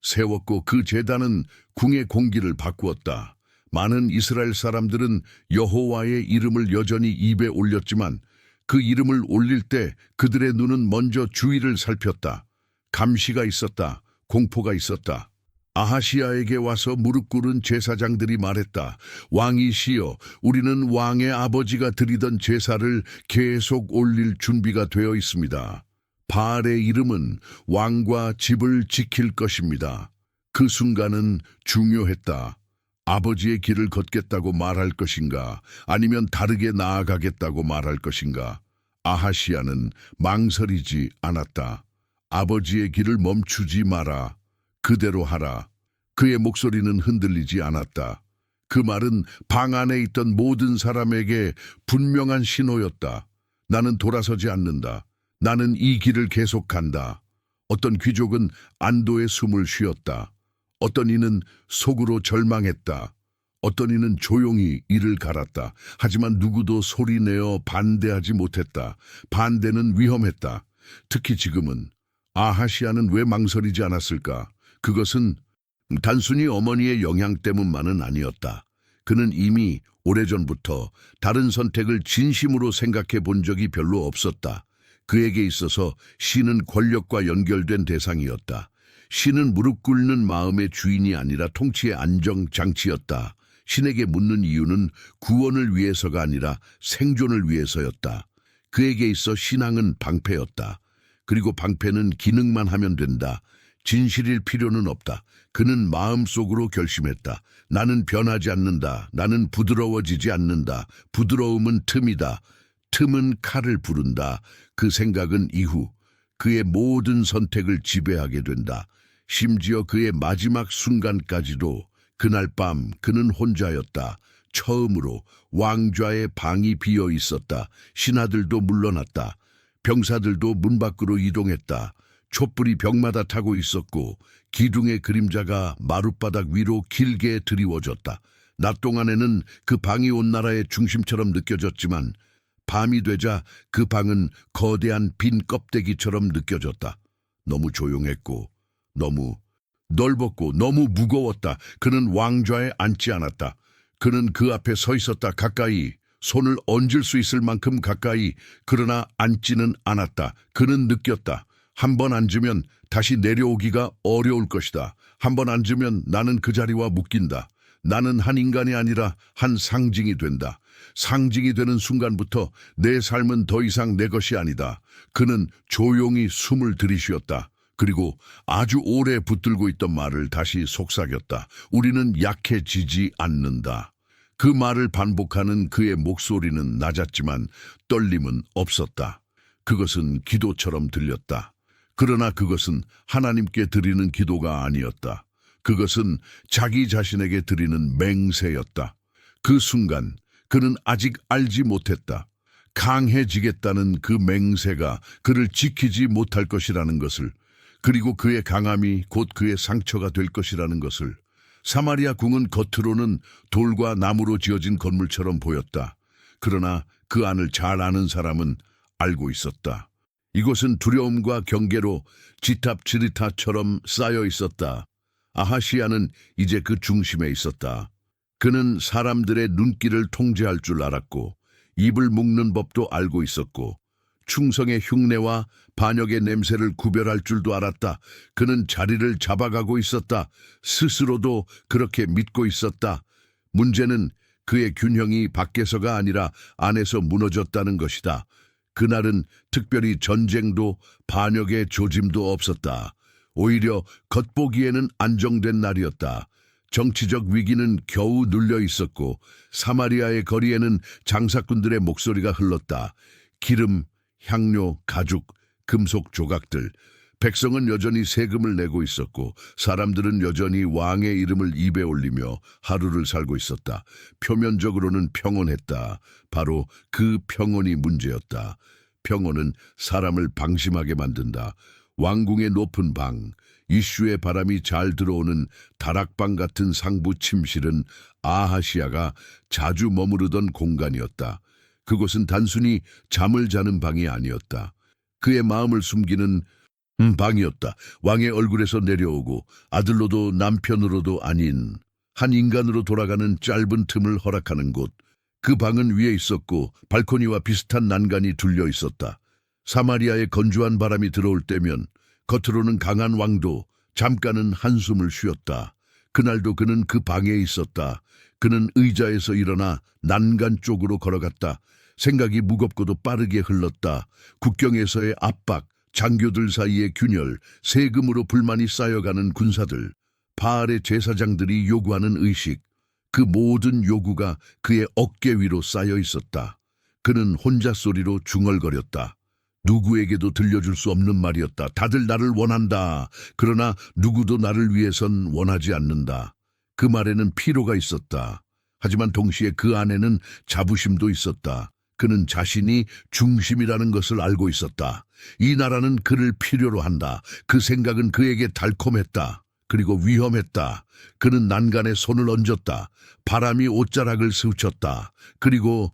세웠고 그 제단은 궁의 공기를 바꾸었다. 많은 이스라엘 사람들은 여호와의 이름을 여전히 입에 올렸지만 그 이름을 올릴 때 그들의 눈은 먼저 주위를 살폈다. 감시가 있었다. 공포가 있었다. 아하시아에게 와서 무릎 꿇은 제사장들이 말했다. 왕이시여, 우리는 왕의 아버지가 드리던 제사를 계속 올릴 준비가 되어 있습니다. 바알의 이름은 왕과 집을 지킬 것입니다. 그 순간은 중요했다. 아버지의 길을 걷겠다고 말할 것인가, 아니면 다르게 나아가겠다고 말할 것인가. 아하시아는 망설이지 않았다. 아버지의 길을 멈추지 마라. 그대로 하라. 그의 목소리는 흔들리지 않았다. 그 말은 방 안에 있던 모든 사람에게 분명한 신호였다. 나는 돌아서지 않는다. 나는 이 길을 계속 간다. 어떤 귀족은 안도의 숨을 쉬었다. 어떤 이는 속으로 절망했다. 어떤 이는 조용히 이를 갈았다. 하지만 누구도 소리내어 반대하지 못했다. 반대는 위험했다. 특히 지금은. 아하시아는 왜 망설이지 않았을까? 그것은 단순히 어머니의 영향 때문만은 아니었다. 그는 이미 오래전부터 다른 선택을 진심으로 생각해 본 적이 별로 없었다. 그에게 있어서 신은 권력과 연결된 대상이었다. 신은 무릎 꿇는 마음의 주인이 아니라 통치의 안정장치였다. 신에게 묻는 이유는 구원을 위해서가 아니라 생존을 위해서였다. 그에게 있어 신앙은 방패였다. 그리고 방패는 기능만 하면 된다. 진실일 필요는 없다. 그는 마음속으로 결심했다. 나는 변하지 않는다. 나는 부드러워지지 않는다. 부드러움은 틈이다. 틈은 칼을 부른다. 그 생각은 이후 그의 모든 선택을 지배하게 된다. 심지어 그의 마지막 순간까지도. 그날 밤 그는 혼자였다. 처음으로 왕좌의 방이 비어 있었다. 신하들도 물러났다. 병사들도 문 밖으로 이동했다. 촛불이 벽마다 타고 있었고 기둥의 그림자가 마룻바닥 위로 길게 드리워졌다. 낮 동안에는 그 방이 온 나라의 중심처럼 느껴졌지만 밤이 되자 그 방은 거대한 빈 껍데기처럼 느껴졌다. 너무 조용했고 너무 넓었고 너무 무거웠다. 그는 왕좌에 앉지 않았다. 그는 그 앞에 서 있었다. 가까이, 손을 얹을 수 있을 만큼 가까이. 그러나 앉지는 않았다. 그는 느꼈다. 한 번 앉으면 다시 내려오기가 어려울 것이다. 한 번 앉으면 나는 그 자리와 묶인다. 나는 한 인간이 아니라 한 상징이 된다. 상징이 되는 순간부터 내 삶은 더 이상 내 것이 아니다. 그는 조용히 숨을 들이쉬었다. 그리고 아주 오래 붙들고 있던 말을 다시 속삭였다. 우리는 약해지지 않는다. 그 말을 반복하는 그의 목소리는 낮았지만 떨림은 없었다. 그것은 기도처럼 들렸다. 그러나 그것은 하나님께 드리는 기도가 아니었다. 그것은 자기 자신에게 드리는 맹세였다. 그 순간 그는 아직 알지 못했다. 강해지겠다는 그 맹세가 그를 지키지 못할 것이라는 것을, 그리고 그의 강함이 곧 그의 상처가 될 것이라는 것을. 사마리아 궁은 겉으로는 돌과 나무로 지어진 건물처럼 보였다. 그러나 그 안을 잘 아는 사람은 알고 있었다. 이곳은 두려움과 경계로 지탑지리타처럼 쌓여 있었다. 아하시야는 이제 그 중심에 있었다. 그는 사람들의 눈길을 통제할 줄 알았고 입을 묶는 법도 알고 있었고 충성의 흉내와 반역의 냄새를 구별할 줄도 알았다. 그는 자리를 잡아가고 있었다. 스스로도 그렇게 믿고 있었다. 문제는 그의 균형이 밖에서가 아니라 안에서 무너졌다는 것이다. 그날은 특별히 전쟁도 반역의 조짐도 없었다. 오히려 겉보기에는 안정된 날이었다. 정치적 위기는 겨우 눌려 있었고 사마리아의 거리에는 장사꾼들의 목소리가 흘렀다. 기름, 향료, 가죽, 금속 조각들. 백성은 여전히 세금을 내고 있었고 사람들은 여전히 왕의 이름을 입에 올리며 하루를 살고 있었다. 표면적으로는 평온했다. 바로 그 평온이 문제였다. 평온은 사람을 방심하게 만든다. 왕궁의 높은 방, 이슈의 바람이 잘 들어오는 다락방 같은 상부 침실은 아하시야가 자주 머무르던 공간이었다. 그곳은 단순히 잠을 자는 방이 아니었다. 그의 마음을 숨기는 방이었다. 왕의 얼굴에서 내려오고 아들로도 남편으로도 아닌 한 인간으로 돌아가는 짧은 틈을 허락하는 곳. 그 방은 위에 있었고 발코니와 비슷한 난간이 둘려 있었다. 사마리아의 건조한 바람이 들어올 때면 겉으로는 강한 왕도 잠깐은 한숨을 쉬었다. 그날도 그는 그 방에 있었다. 그는 의자에서 일어나 난간 쪽으로 걸어갔다. 생각이 무겁고도 빠르게 흘렀다. 국경에서의 압박, 장교들 사이의 균열, 세금으로 불만이 쌓여가는 군사들, 바알의 제사장들이 요구하는 의식, 그 모든 요구가 그의 어깨 위로 쌓여 있었다. 그는 혼자 소리로 중얼거렸다. 누구에게도 들려줄 수 없는 말이었다. 다들 나를 원한다. 그러나 누구도 나를 위해선 원하지 않는다. 그 말에는 피로가 있었다. 하지만 동시에 그 안에는 자부심도 있었다. 그는 자신이 중심이라는 것을 알고 있었다. 이 나라는 그를 필요로 한다. 그 생각은 그에게 달콤했다. 그리고 위험했다. 그는 난간에 손을 얹었다. 바람이 옷자락을 스쳤다. 그리고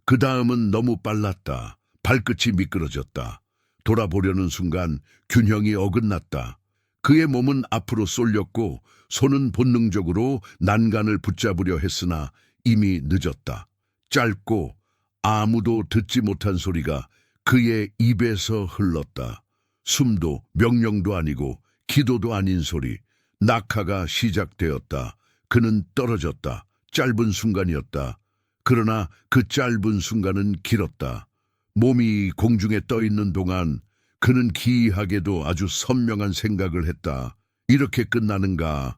그 다음은 너무 빨랐다. 발끝이 미끄러졌다. 돌아보려는 순간 균형이 어긋났다. 그의 몸은 앞으로 쏠렸고 손은 본능적으로 난간을 붙잡으려 했으나 이미 늦었다. 짧고 아무도 듣지 못한 소리가 그의 입에서 흘렀다. 숨도 명령도 아니고 기도도 아닌 소리. 낙하가 시작되었다. 그는 떨어졌다. 짧은 순간이었다. 그러나 그 짧은 순간은 길었다. 몸이 공중에 떠 있는 동안 그는 기이하게도 아주 선명한 생각을 했다. 이렇게 끝나는가?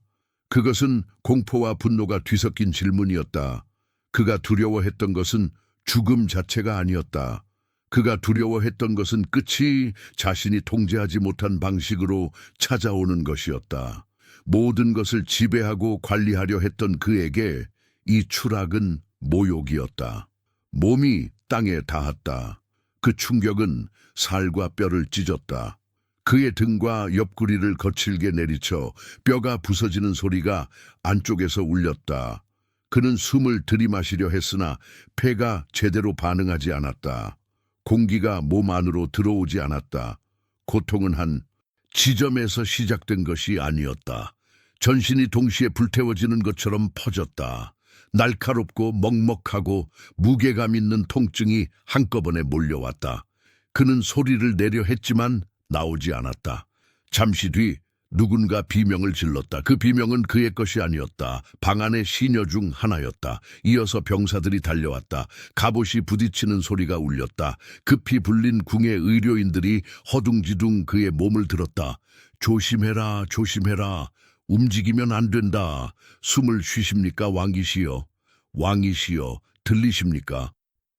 그것은 공포와 분노가 뒤섞인 질문이었다. 그가 두려워했던 것은 죽음 자체가 아니었다. 그가 두려워했던 것은 끝이 자신이 통제하지 못한 방식으로 찾아오는 것이었다. 모든 것을 지배하고 관리하려 했던 그에게 이 추락은 모욕이었다. 몸이 땅에 닿았다. 그 충격은 살과 뼈를 찢었다. 그의 등과 옆구리를 거칠게 내리쳐 뼈가 부서지는 소리가 안쪽에서 울렸다. 그는 숨을 들이마시려 했으나 폐가 제대로 반응하지 않았다. 공기가 몸 안으로 들어오지 않았다. 고통은 한 지점에서 시작된 것이 아니었다. 전신이 동시에 불태워지는 것처럼 퍼졌다. 날카롭고 먹먹하고 무게감 있는 통증이 한꺼번에 몰려왔다. 그는 소리를 내려 했지만 나오지 않았다. 잠시 뒤 누군가 비명을 질렀다. 그 비명은 그의 것이 아니었다. 방 안의 시녀 중 하나였다. 이어서 병사들이 달려왔다. 갑옷이 부딪히는 소리가 울렸다. 급히 불린 궁의 의료인들이 허둥지둥 그의 몸을 들었다. 조심해라, 조심해라. 움직이면 안 된다. 숨을 쉬십니까, 왕이시여? 왕이시여, 들리십니까?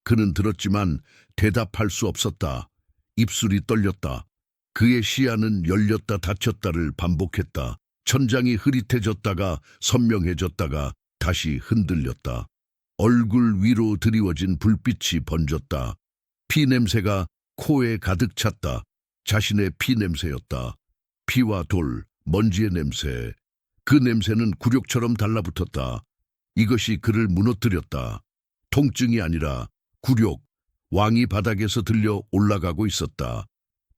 그는 들었지만 대답할 수 없었다. 입술이 떨렸다. 그의 시야는 열렸다 닫혔다를 반복했다. 천장이 흐릿해졌다가 선명해졌다가 다시 흔들렸다. 얼굴 위로 드리워진 불빛이 번졌다. 피 냄새가 코에 가득 찼다. 자신의 피 냄새였다. 피와 돌, 먼지의 냄새. 그 냄새는 굴욕처럼 달라붙었다. 이것이 그를 무너뜨렸다. 통증이 아니라 굴욕, 왕이 바닥에서 들려 올라가고 있었다.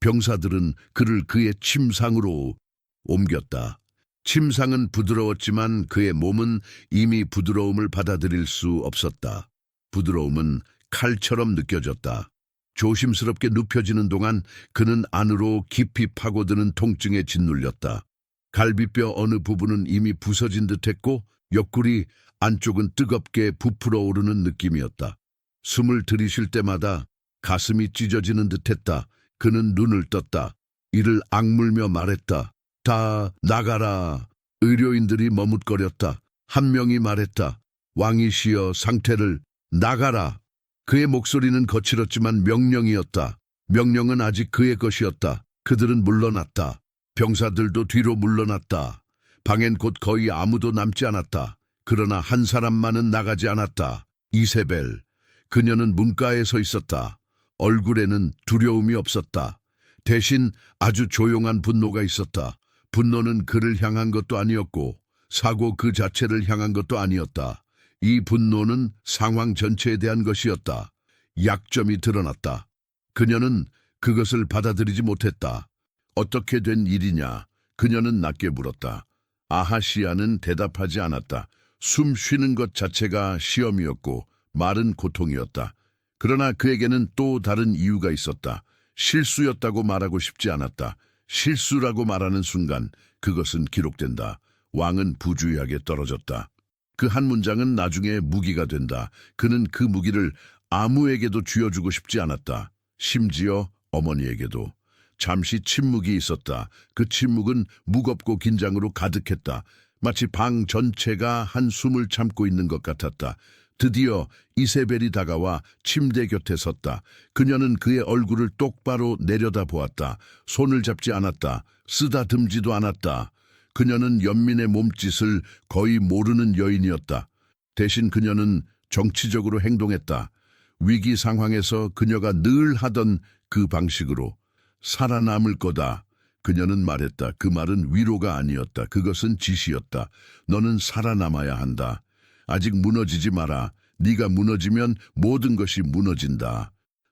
병사들은 그를 그의 침상으로 옮겼다. 침상은 부드러웠지만 그의 몸은 이미 부드러움을 받아들일 수 없었다. 부드러움은 칼처럼 느껴졌다. 조심스럽게 눕혀지는 동안 그는 안으로 깊이 파고드는 통증에 짓눌렸다. 갈비뼈 어느 부분은 이미 부서진 듯했고 옆구리 안쪽은 뜨겁게 부풀어 오르는 느낌이었다. 숨을 들이쉴 때마다 가슴이 찢어지는 듯했다. 그는 눈을 떴다. 이를 악물며 말했다. 다 나가라. 의료인들이 머뭇거렸다. 한 명이 말했다. 왕이시여, 상태를 나가라. 그의 목소리는 거칠었지만 명령이었다. 명령은 아직 그의 것이었다. 그들은 물러났다. 병사들도 뒤로 물러났다. 방엔 곧 거의 아무도 남지 않았다. 그러나 한 사람만은 나가지 않았다. 이세벨. 그녀는 문가에 서 있었다. 얼굴에는 두려움이 없었다. 대신 아주 조용한 분노가 있었다. 분노는 그를 향한 것도 아니었고 사고 그 자체를 향한 것도 아니었다. 이 분노는 상황 전체에 대한 것이었다. 약점이 드러났다. 그녀는 그것을 받아들이지 못했다. 어떻게 된 일이냐? 그녀는 낮게 물었다. 아하시아는 대답하지 않았다. 숨 쉬는 것 자체가 시험이었고 말은 고통이었다. 그러나 그에게는 또 다른 이유가 있었다. 실수였다고 말하고 싶지 않았다. 실수라고 말하는 순간 그것은 기록된다. 왕은 부주의하게 떨어졌다. 그 한 문장은 나중에 무기가 된다. 그는 그 무기를 아무에게도 쥐어주고 싶지 않았다. 심지어 어머니에게도. 잠시 침묵이 있었다. 그 침묵은 무겁고 긴장으로 가득했다. 마치 방 전체가 한숨을 참고 있는 것 같았다. 드디어 이세벨이 다가와 침대 곁에 섰다. 그녀는 그의 얼굴을 똑바로 내려다보았다. 손을 잡지 않았다. 쓰다듬지도 않았다. 그녀는 연민의 몸짓을 거의 모르는 여인이었다. 대신 그녀는 정치적으로 행동했다. 위기 상황에서 그녀가 늘 하던 그 방식으로 살아남을 거다. 그녀는 말했다. 그 말은 위로가 아니었다. 그것은 지시였다. 너는 살아남아야 한다. 아직 무너지지 마라. 네가 무너지면 모든 것이 무너진다.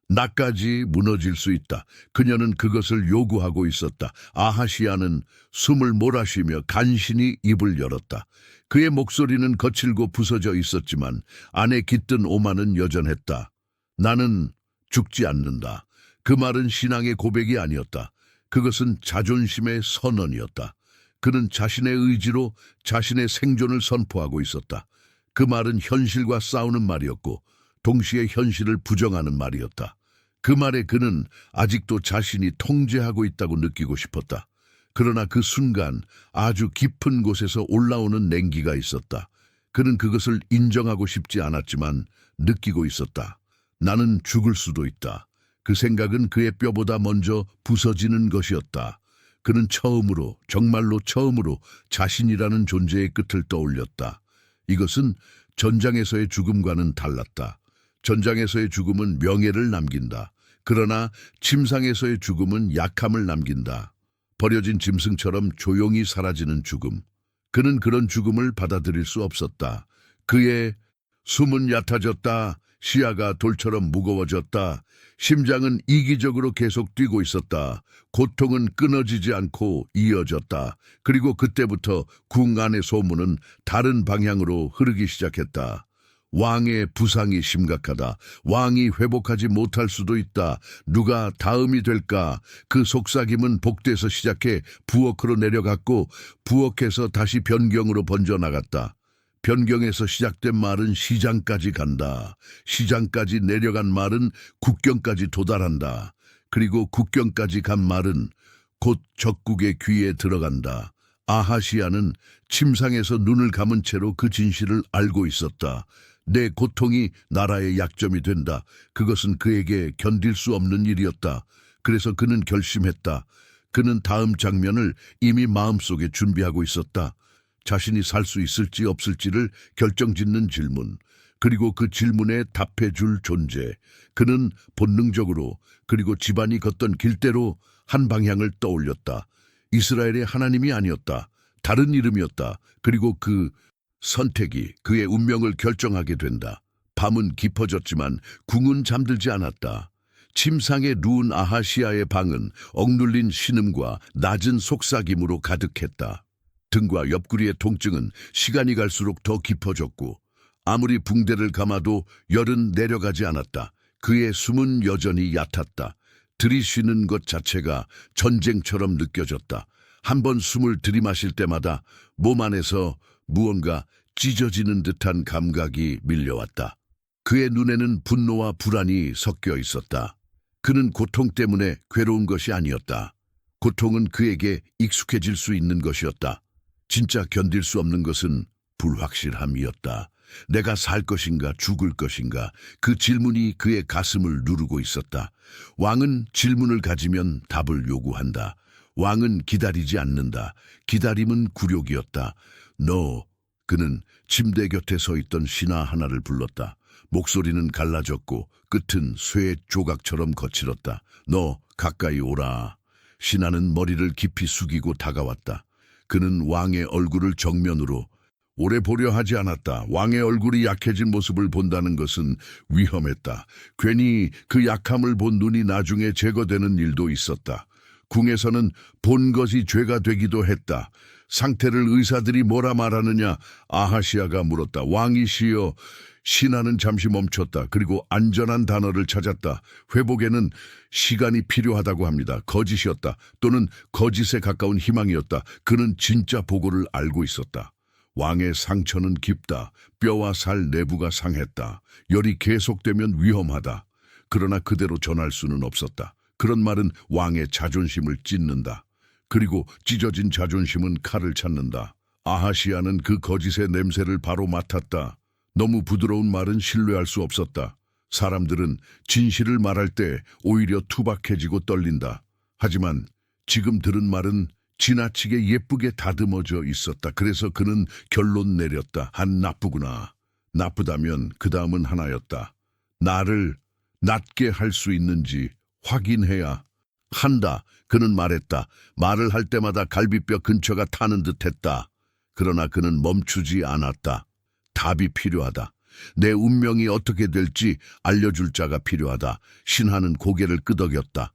나까지 무너질 수 있다. 그녀는 그것을 요구하고 있었다. 아하시아는 숨을 몰아쉬며 간신히 입을 열었다. 그의 목소리는 거칠고 부서져 있었지만 안에 깃든 오만은 여전했다. 나는 죽지 않는다. 그 말은 신앙의 고백이 아니었다. 그것은 자존심의 선언이었다. 그는 자신의 의지로 자신의 생존을 선포하고 있었다. 그 말은 현실과 싸우는 말이었고 동시에 현실을 부정하는 말이었다. 그 말에 그는 아직도 자신이 통제하고 있다고 느끼고 싶었다. 그러나 그 순간 아주 깊은 곳에서 올라오는 냉기가 있었다. 그는 그것을 인정하고 싶지 않았지만 느끼고 있었다. 나는 죽을 수도 있다. 그 생각은 그의 뼈보다 먼저 부서지는 것이었다. 그는 처음으로, 정말로 처음으로 자신이라는 존재의 끝을 떠올렸다. 이것은 전장에서의 죽음과는 달랐다. 전장에서의 죽음은 명예를 남긴다. 그러나 침상에서의 죽음은 약함을 남긴다. 버려진 짐승처럼 조용히 사라지는 죽음. 그는 그런 죽음을 받아들일 수 없었다. 그의 숨은 얕아졌다. 시야가 돌처럼 무거워졌다. 심장은 이기적으로 계속 뛰고 있었다. 고통은 끊어지지 않고 이어졌다. 그리고 그때부터 궁 안의 소문은 다른 방향으로 흐르기 시작했다. 왕의 부상이 심각하다. 왕이 회복하지 못할 수도 있다. 누가 다음이 될까? 그 속삭임은 복도에서 시작해 부엌으로 내려갔고 부엌에서 다시 변경으로 번져나갔다. 변경에서 시작된 말은 시장까지 간다. 시장까지 내려간 말은 국경까지 도달한다. 그리고 국경까지 간 말은 곧 적국의 귀에 들어간다. 아하시야는 침상에서 눈을 감은 채로 그 진실을 알고 있었다. 내 고통이 나라의 약점이 된다. 그것은 그에게 견딜 수 없는 일이었다. 그래서 그는 결심했다. 그는 다음 장면을 이미 마음속에 준비하고 있었다. 자신이 살 수 있을지 없을지를 결정짓는 질문, 그리고 그 질문에 답해줄 존재. 그는 본능적으로 그리고 집안이 걷던 길대로 한 방향을 떠올렸다. 이스라엘의 하나님이 아니었다. 다른 이름이었다. 그리고 그 선택이 그의 운명을 결정하게 된다. 밤은 깊어졌지만 궁은 잠들지 않았다. 침상에 누운 아하시아의 방은 억눌린 신음과 낮은 속삭임으로 가득했다. 등과 옆구리의 통증은 시간이 갈수록 더 깊어졌고 아무리 붕대를 감아도 열은 내려가지 않았다. 그의 숨은 여전히 얕았다. 들이쉬는 것 자체가 전쟁처럼 느껴졌다. 한 번 숨을 들이마실 때마다 몸 안에서 무언가 찢어지는 듯한 감각이 밀려왔다. 그의 눈에는 분노와 불안이 섞여 있었다. 그는 고통 때문에 괴로운 것이 아니었다. 고통은 그에게 익숙해질 수 있는 것이었다. 진짜 견딜 수 없는 것은 불확실함이었다. 내가 살 것인가 죽을 것인가, 그 질문이 그의 가슴을 누르고 있었다. 왕은 질문을 가지면 답을 요구한다. 왕은 기다리지 않는다. 기다림은 굴욕이었다. 그는 침대 곁에 서 있던 신하 하나를 불렀다. 목소리는 갈라졌고 끝은 쇠 조각처럼 거칠었다. 너 가까이 오라. 신하는 머리를 깊이 숙이고 다가왔다. 그는 왕의 얼굴을 정면으로 오래 보려 하지 않았다. 왕의 얼굴이 약해진 모습을 본다는 것은 위험했다. 괜히 그 약함을 본 눈이 나중에 제거되는 일도 있었다. 궁에서는 본 것이 죄가 되기도 했다. 상태를 의사들이 뭐라 말하느냐? 아하시아가 물었다. 왕이시여. 신하는 잠시 멈췄다. 그리고 안전한 단어를 찾았다. 회복에는 시간이 필요하다고 합니다. 거짓이었다. 또는 거짓에 가까운 희망이었다. 그는 진짜 보고를 알고 있었다. 왕의 상처는 깊다. 뼈와 살 내부가 상했다. 열이 계속되면 위험하다. 그러나 그대로 전할 수는 없었다. 그런 말은 왕의 자존심을 찢는다. 그리고 찢어진 자존심은 칼을 찾는다. 아하시아는 그 거짓의 냄새를 바로 맡았다. 너무 부드러운 말은 신뢰할 수 없었다. 사람들은 진실을 말할 때 오히려 투박해지고 떨린다. 하지만 지금 들은 말은 지나치게 예쁘게 다듬어져 있었다. 그래서 그는 결론 내렸다. 나쁘구나. 나쁘다면 그 다음은 하나였다. 나를 낫게 할 수 있는지 확인해야 한다. 그는 말했다. 말을 할 때마다 갈비뼈 근처가 타는 듯했다. 그러나 그는 멈추지 않았다. 답이 필요하다. 내 운명이 어떻게 될지 알려줄 자가 필요하다. 신하는 고개를 끄덕였다.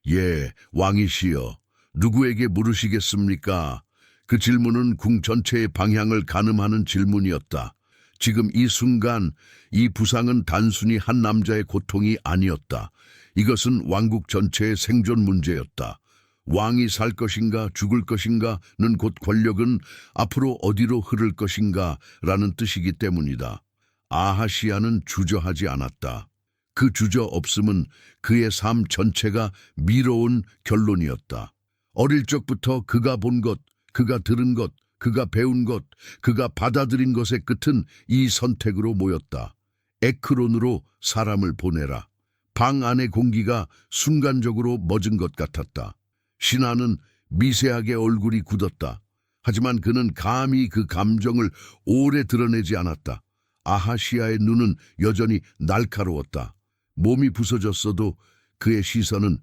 예, 왕이시여. 누구에게 물으시겠습니까? 그 질문은 궁 전체의 방향을 가늠하는 질문이었다. 지금 이 순간 이 부상은 단순히 한 남자의 고통이 아니었다. 이것은 왕국 전체의 생존 문제였다. 왕이 살 것인가 죽을 것인가는 곧 권력은 앞으로 어디로 흐를 것인가 라는 뜻이기 때문이다. 아하시아는 주저하지 않았다. 그 주저없음은 그의 삶 전체가 미뤄온 결론이었다. 어릴 적부터 그가 본 것, 그가 들은 것, 그가 배운 것, 그가 받아들인 것의 끝은 이 선택으로 모였다. 에크론으로 사람을 보내라. 방 안의 공기가 순간적으로 멎은 것 같았다. 신하는 미세하게 얼굴이 굳었다. 하지만 그는 감히 그 감정을 오래 드러내지 않았다. 아하시아의 눈은 여전히 날카로웠다. 몸이 부서졌어도 그의 시선은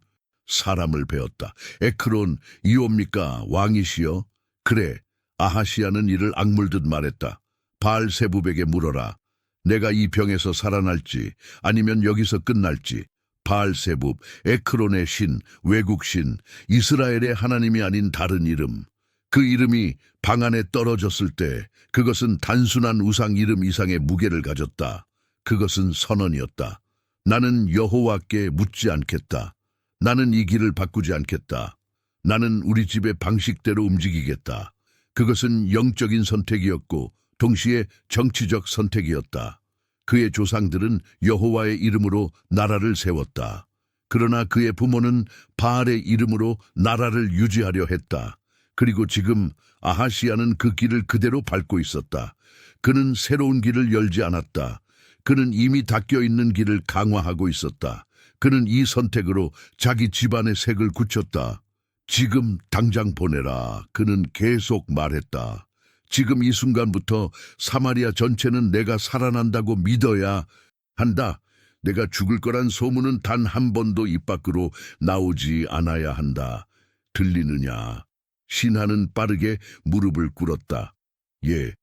사람을 베었다. 에크론, 이옵니까? 왕이시여? 그래. 아하시아는 이를 악물듯 말했다. 바알세붑에게 물어라. 내가 이 병에서 살아날지 아니면 여기서 끝날지. 바알세붑, 에크론의 신, 외국 신, 이스라엘의 하나님이 아닌 다른 이름. 그 이름이 방 안에 떨어졌을 때 그것은 단순한 우상 이름 이상의 무게를 가졌다. 그것은 선언이었다. 나는 여호와께 묻지 않겠다. 나는 이 길을 바꾸지 않겠다. 나는 우리 집의 방식대로 움직이겠다. 그것은 영적인 선택이었고 동시에 정치적 선택이었다. 그의 조상들은 여호와의 이름으로 나라를 세웠다. 그러나 그의 부모는 바알의 이름으로 나라를 유지하려 했다. 그리고 지금 아하시야는 그 길을 그대로 밟고 있었다. 그는 새로운 길을 열지 않았다. 그는 이미 닫혀있는 길을 강화하고 있었다. 그는 이 선택으로 자기 집안의 색을 굳혔다. 지금 당장 보내라. 그는 계속 말했다. 지금 이 순간부터 사마리아 전체는 내가 살아난다고 믿어야 한다. 내가 죽을 거란 소문은 단 한 번도 입 밖으로 나오지 않아야 한다. 들리느냐? 신하는 빠르게 무릎을 꿇었다. 예,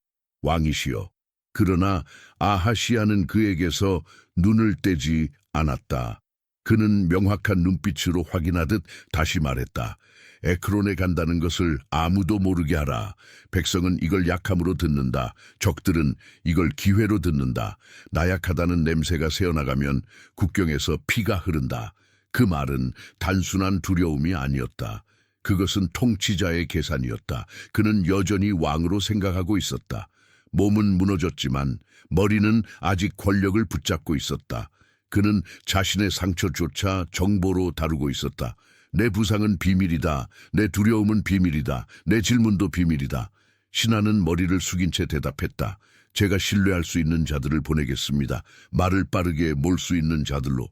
왕이시여. 그러나 아하시야는 그에게서 눈을 떼지 않았다. 그는 명확한 눈빛으로 확인하듯 다시 말했다. 에크론에 간다는 것을 아무도 모르게 하라. 백성은 이걸 약함으로 듣는다. 적들은 이걸 기회로 듣는다. 나약하다는 냄새가 새어나가면 국경에서 피가 흐른다. 그 말은 단순한 두려움이 아니었다. 그것은 통치자의 계산이었다. 그는 여전히 왕으로 생각하고 있었다. 몸은 무너졌지만 머리는 아직 권력을 붙잡고 있었다. 그는 자신의 상처조차 정보로 다루고 있었다. 내 부상은 비밀이다. 내 두려움은 비밀이다. 내 질문도 비밀이다. 신하는 머리를 숙인 채 대답했다. 제가 신뢰할 수 있는 자들을 보내겠습니다. 말을 빠르게 몰 수 있는 자들로.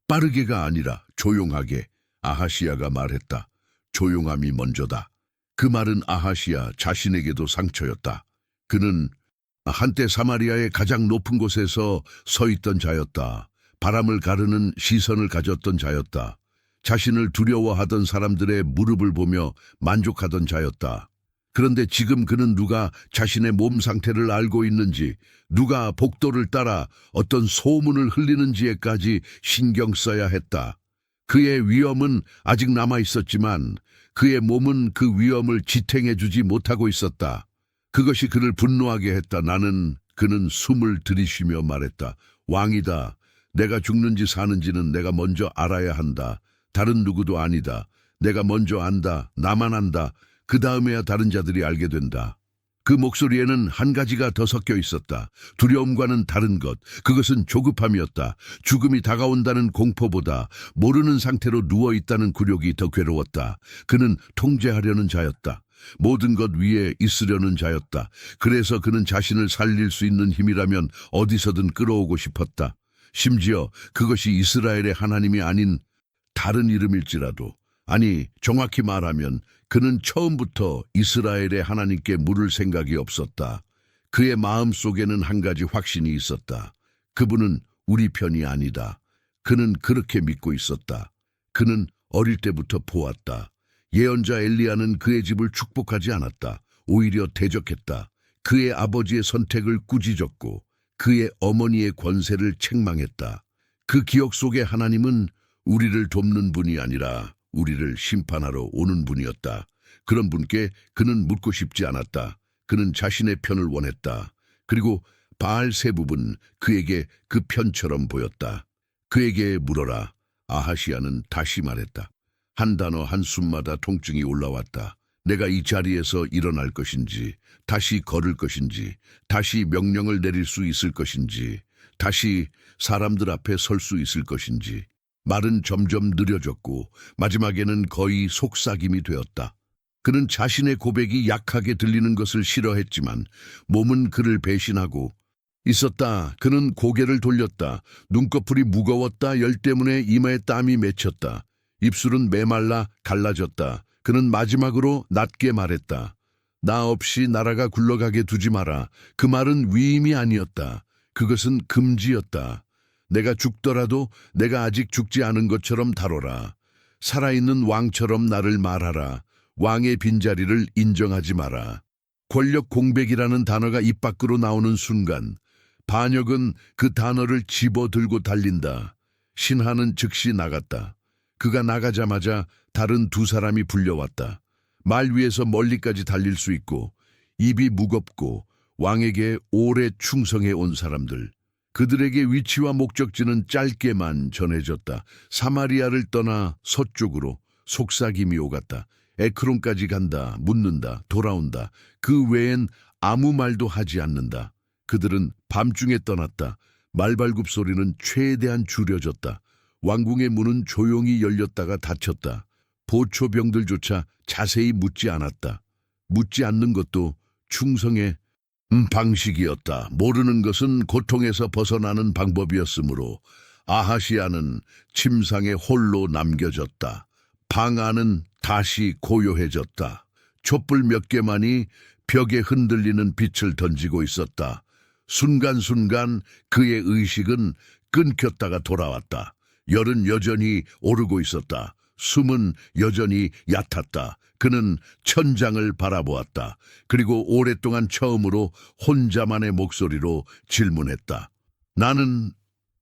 빠르게가 아니라 조용하게. 아하시야가 말했다. 조용함이 먼저다. 그 말은 아하시야 자신에게도 상처였다. 그는 한때 사마리아의 가장 높은 곳에서 서 있던 자였다. 바람을 가르는 시선을 가졌던 자였다. 자신을 두려워하던 사람들의 무릎을 보며 만족하던 자였다. 그런데 지금 그는 누가 자신의 몸 상태를 알고 있는지, 누가 복도를 따라 어떤 소문을 흘리는지에까지 신경 써야 했다. 그의 위험은 아직 남아 있었지만 그의 몸은 그 위험을 지탱해주지 못하고 있었다. 그것이 그를 분노하게 했다. 그는 숨을 들이쉬며 말했다. 왕이다. 내가 죽는지 사는지는 내가 먼저 알아야 한다. 다른 누구도 아니다. 내가 먼저 안다. 나만 안다. 그 다음에야 다른 자들이 알게 된다. 그 목소리에는 한 가지가 더 섞여 있었다. 두려움과는 다른 것. 그것은 조급함이었다. 죽음이 다가온다는 공포보다 모르는 상태로 누워있다는 굴욕이 더 괴로웠다. 그는 통제하려는 자였다. 모든 것 위에 있으려는 자였다. 그래서 그는 자신을 살릴 수 있는 힘이라면 어디서든 끌어오고 싶었다. 심지어 그것이 이스라엘의 하나님이 아닌 다른 이름일지라도, 아니 정확히 말하면 그는 처음부터 이스라엘의 하나님께 물을 생각이 없었다. 그의 마음속에는 한 가지 확신이 있었다. 그분은 우리 편이 아니다. 그는 그렇게 믿고 있었다. 그는 어릴 때부터 보았다. 예언자 엘리야는 그의 집을 축복하지 않았다. 오히려 대적했다. 그의 아버지의 선택을 꾸짖었고 그의 어머니의 권세를 책망했다. 그 기억 속에 하나님은 우리를 돕는 분이 아니라 우리를 심판하러 오는 분이었다. 그런 분께 그는 묻고 싶지 않았다. 그는 자신의 편을 원했다. 그리고 바알세붑은 그에게 그 편처럼 보였다. 그에게 물어라. 아하시야는 다시 말했다. 한 단어 한숨마다 통증이 올라왔다. 내가 이 자리에서 일어날 것인지, 다시 걸을 것인지, 다시 명령을 내릴 수 있을 것인지, 다시 사람들 앞에 설 수 있을 것인지. 말은 점점 느려졌고 마지막에는 거의 속삭임이 되었다. 그는 자신의 고백이 약하게 들리는 것을 싫어했지만 몸은 그를 배신하고 있었다. 그는 고개를 돌렸다. 눈꺼풀이 무거웠다. 열 때문에 이마에 땀이 맺혔다. 입술은 메말라 갈라졌다. 그는 마지막으로 낮게 말했다. 나 없이 나라가 굴러가게 두지 마라. 그 말은 위임이 아니었다. 그것은 금지였다. 내가 죽더라도 내가 아직 죽지 않은 것처럼 다뤄라. 살아있는 왕처럼 나를 말하라. 왕의 빈자리를 인정하지 마라. 권력 공백이라는 단어가 입 밖으로 나오는 순간 반역은 그 단어를 집어들고 달린다. 신하는 즉시 나갔다. 그가 나가자마자 다른 두 사람이 불려왔다. 말 위에서 멀리까지 달릴 수 있고 입이 무겁고 왕에게 오래 충성해 온 사람들. 그들에게 위치와 목적지는 짧게만 전해졌다. 사마리아를 떠나 서쪽으로 속삭임이 오갔다. 에크론까지 간다, 묻는다, 돌아온다. 그 외엔 아무 말도 하지 않는다. 그들은 밤중에 떠났다. 말발굽 소리는 최대한 줄여졌다. 왕궁의 문은 조용히 열렸다가 닫혔다. 보초병들조차 자세히 묻지 않았다. 묻지 않는 것도 충성의 방식이었다. 모르는 것은 고통에서 벗어나는 방법이었으므로 아하시아는 침상에 홀로 남겨졌다. 방 안은 다시 고요해졌다. 촛불 몇 개만이 벽에 흔들리는 빛을 던지고 있었다. 순간순간 그의 의식은 끊겼다가 돌아왔다. 열은 여전히 오르고 있었다. 숨은 여전히 얕았다. 그는 천장을 바라보았다. 그리고 오랫동안 처음으로 혼자만의 목소리로 질문했다. 나는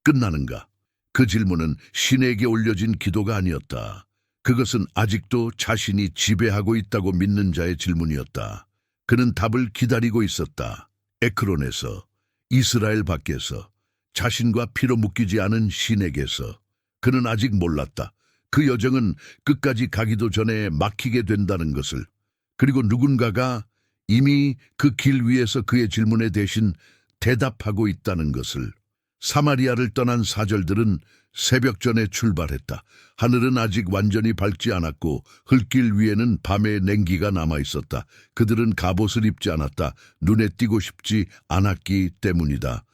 끝나는가? 그 질문은 신에게 올려진 기도가 아니었다. 그것은 아직도 자신이 지배하고 있다고 믿는 자의 질문이었다. 그는 답을 기다리고 있었다. 에크론에서, 이스라엘 밖에서, 자신과 피로 묶이지 않은 신에게서. 그는 아직 몰랐다. 그 여정은 끝까지 가기도 전에 막히게 된다는 것을. 그리고 누군가가 이미 그 길 위에서 그의 질문에 대신 대답하고 있다는 것을. 사마리아를 떠난 사절들은 새벽 전에 출발했다. 하늘은 아직 완전히 밝지 않았고 흙길 위에는 밤의 냉기가 남아 있었다. 그들은 갑옷을 입지 않았다. 눈에 띄고 싶지 않았기 때문이다.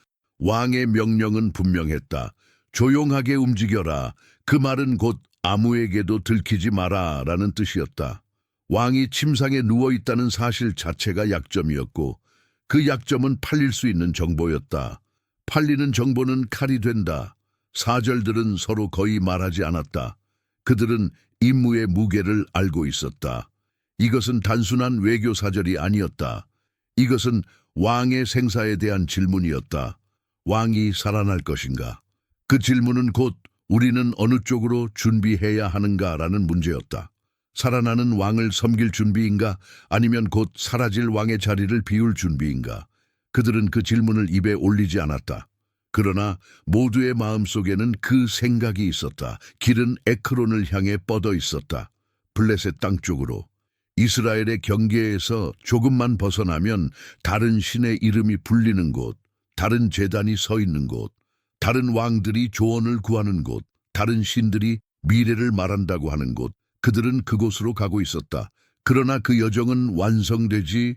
왕의 명령은 분명했다. 조용하게 움직여라. 그 말은 곧 아무에게도 들키지 마라 라는 뜻이었다. 왕이 침상에 누워있다는 사실 자체가 약점이었고 그 약점은 팔릴 수 있는 정보였다. 팔리는 정보는 칼이 된다. 사절들은 서로 거의 말하지 않았다. 그들은 임무의 무게를 알고 있었다. 이것은 단순한 외교 사절이 아니었다. 이것은 왕의 생사에 대한 질문이었다. 왕이 살아날 것인가? 그 질문은 곧 우리는 어느 쪽으로 준비해야 하는가라는 문제였다. 살아나는 왕을 섬길 준비인가? 아니면 곧 사라질 왕의 자리를 비울 준비인가? 그들은 그 질문을 입에 올리지 않았다. 그러나 모두의 마음속에는 그 생각이 있었다. 길은 에크론을 향해 뻗어 있었다. 블레셋 땅 쪽으로. 이스라엘의 경계에서 조금만 벗어나면 다른 신의 이름이 불리는 곳, 다른 제단이 서 있는 곳, 다른 왕들이 조언을 구하는 곳, 다른 신들이 미래를 말한다고 하는 곳. 그들은 그곳으로 가고 있었다. 그러나 그 여정은 완성되지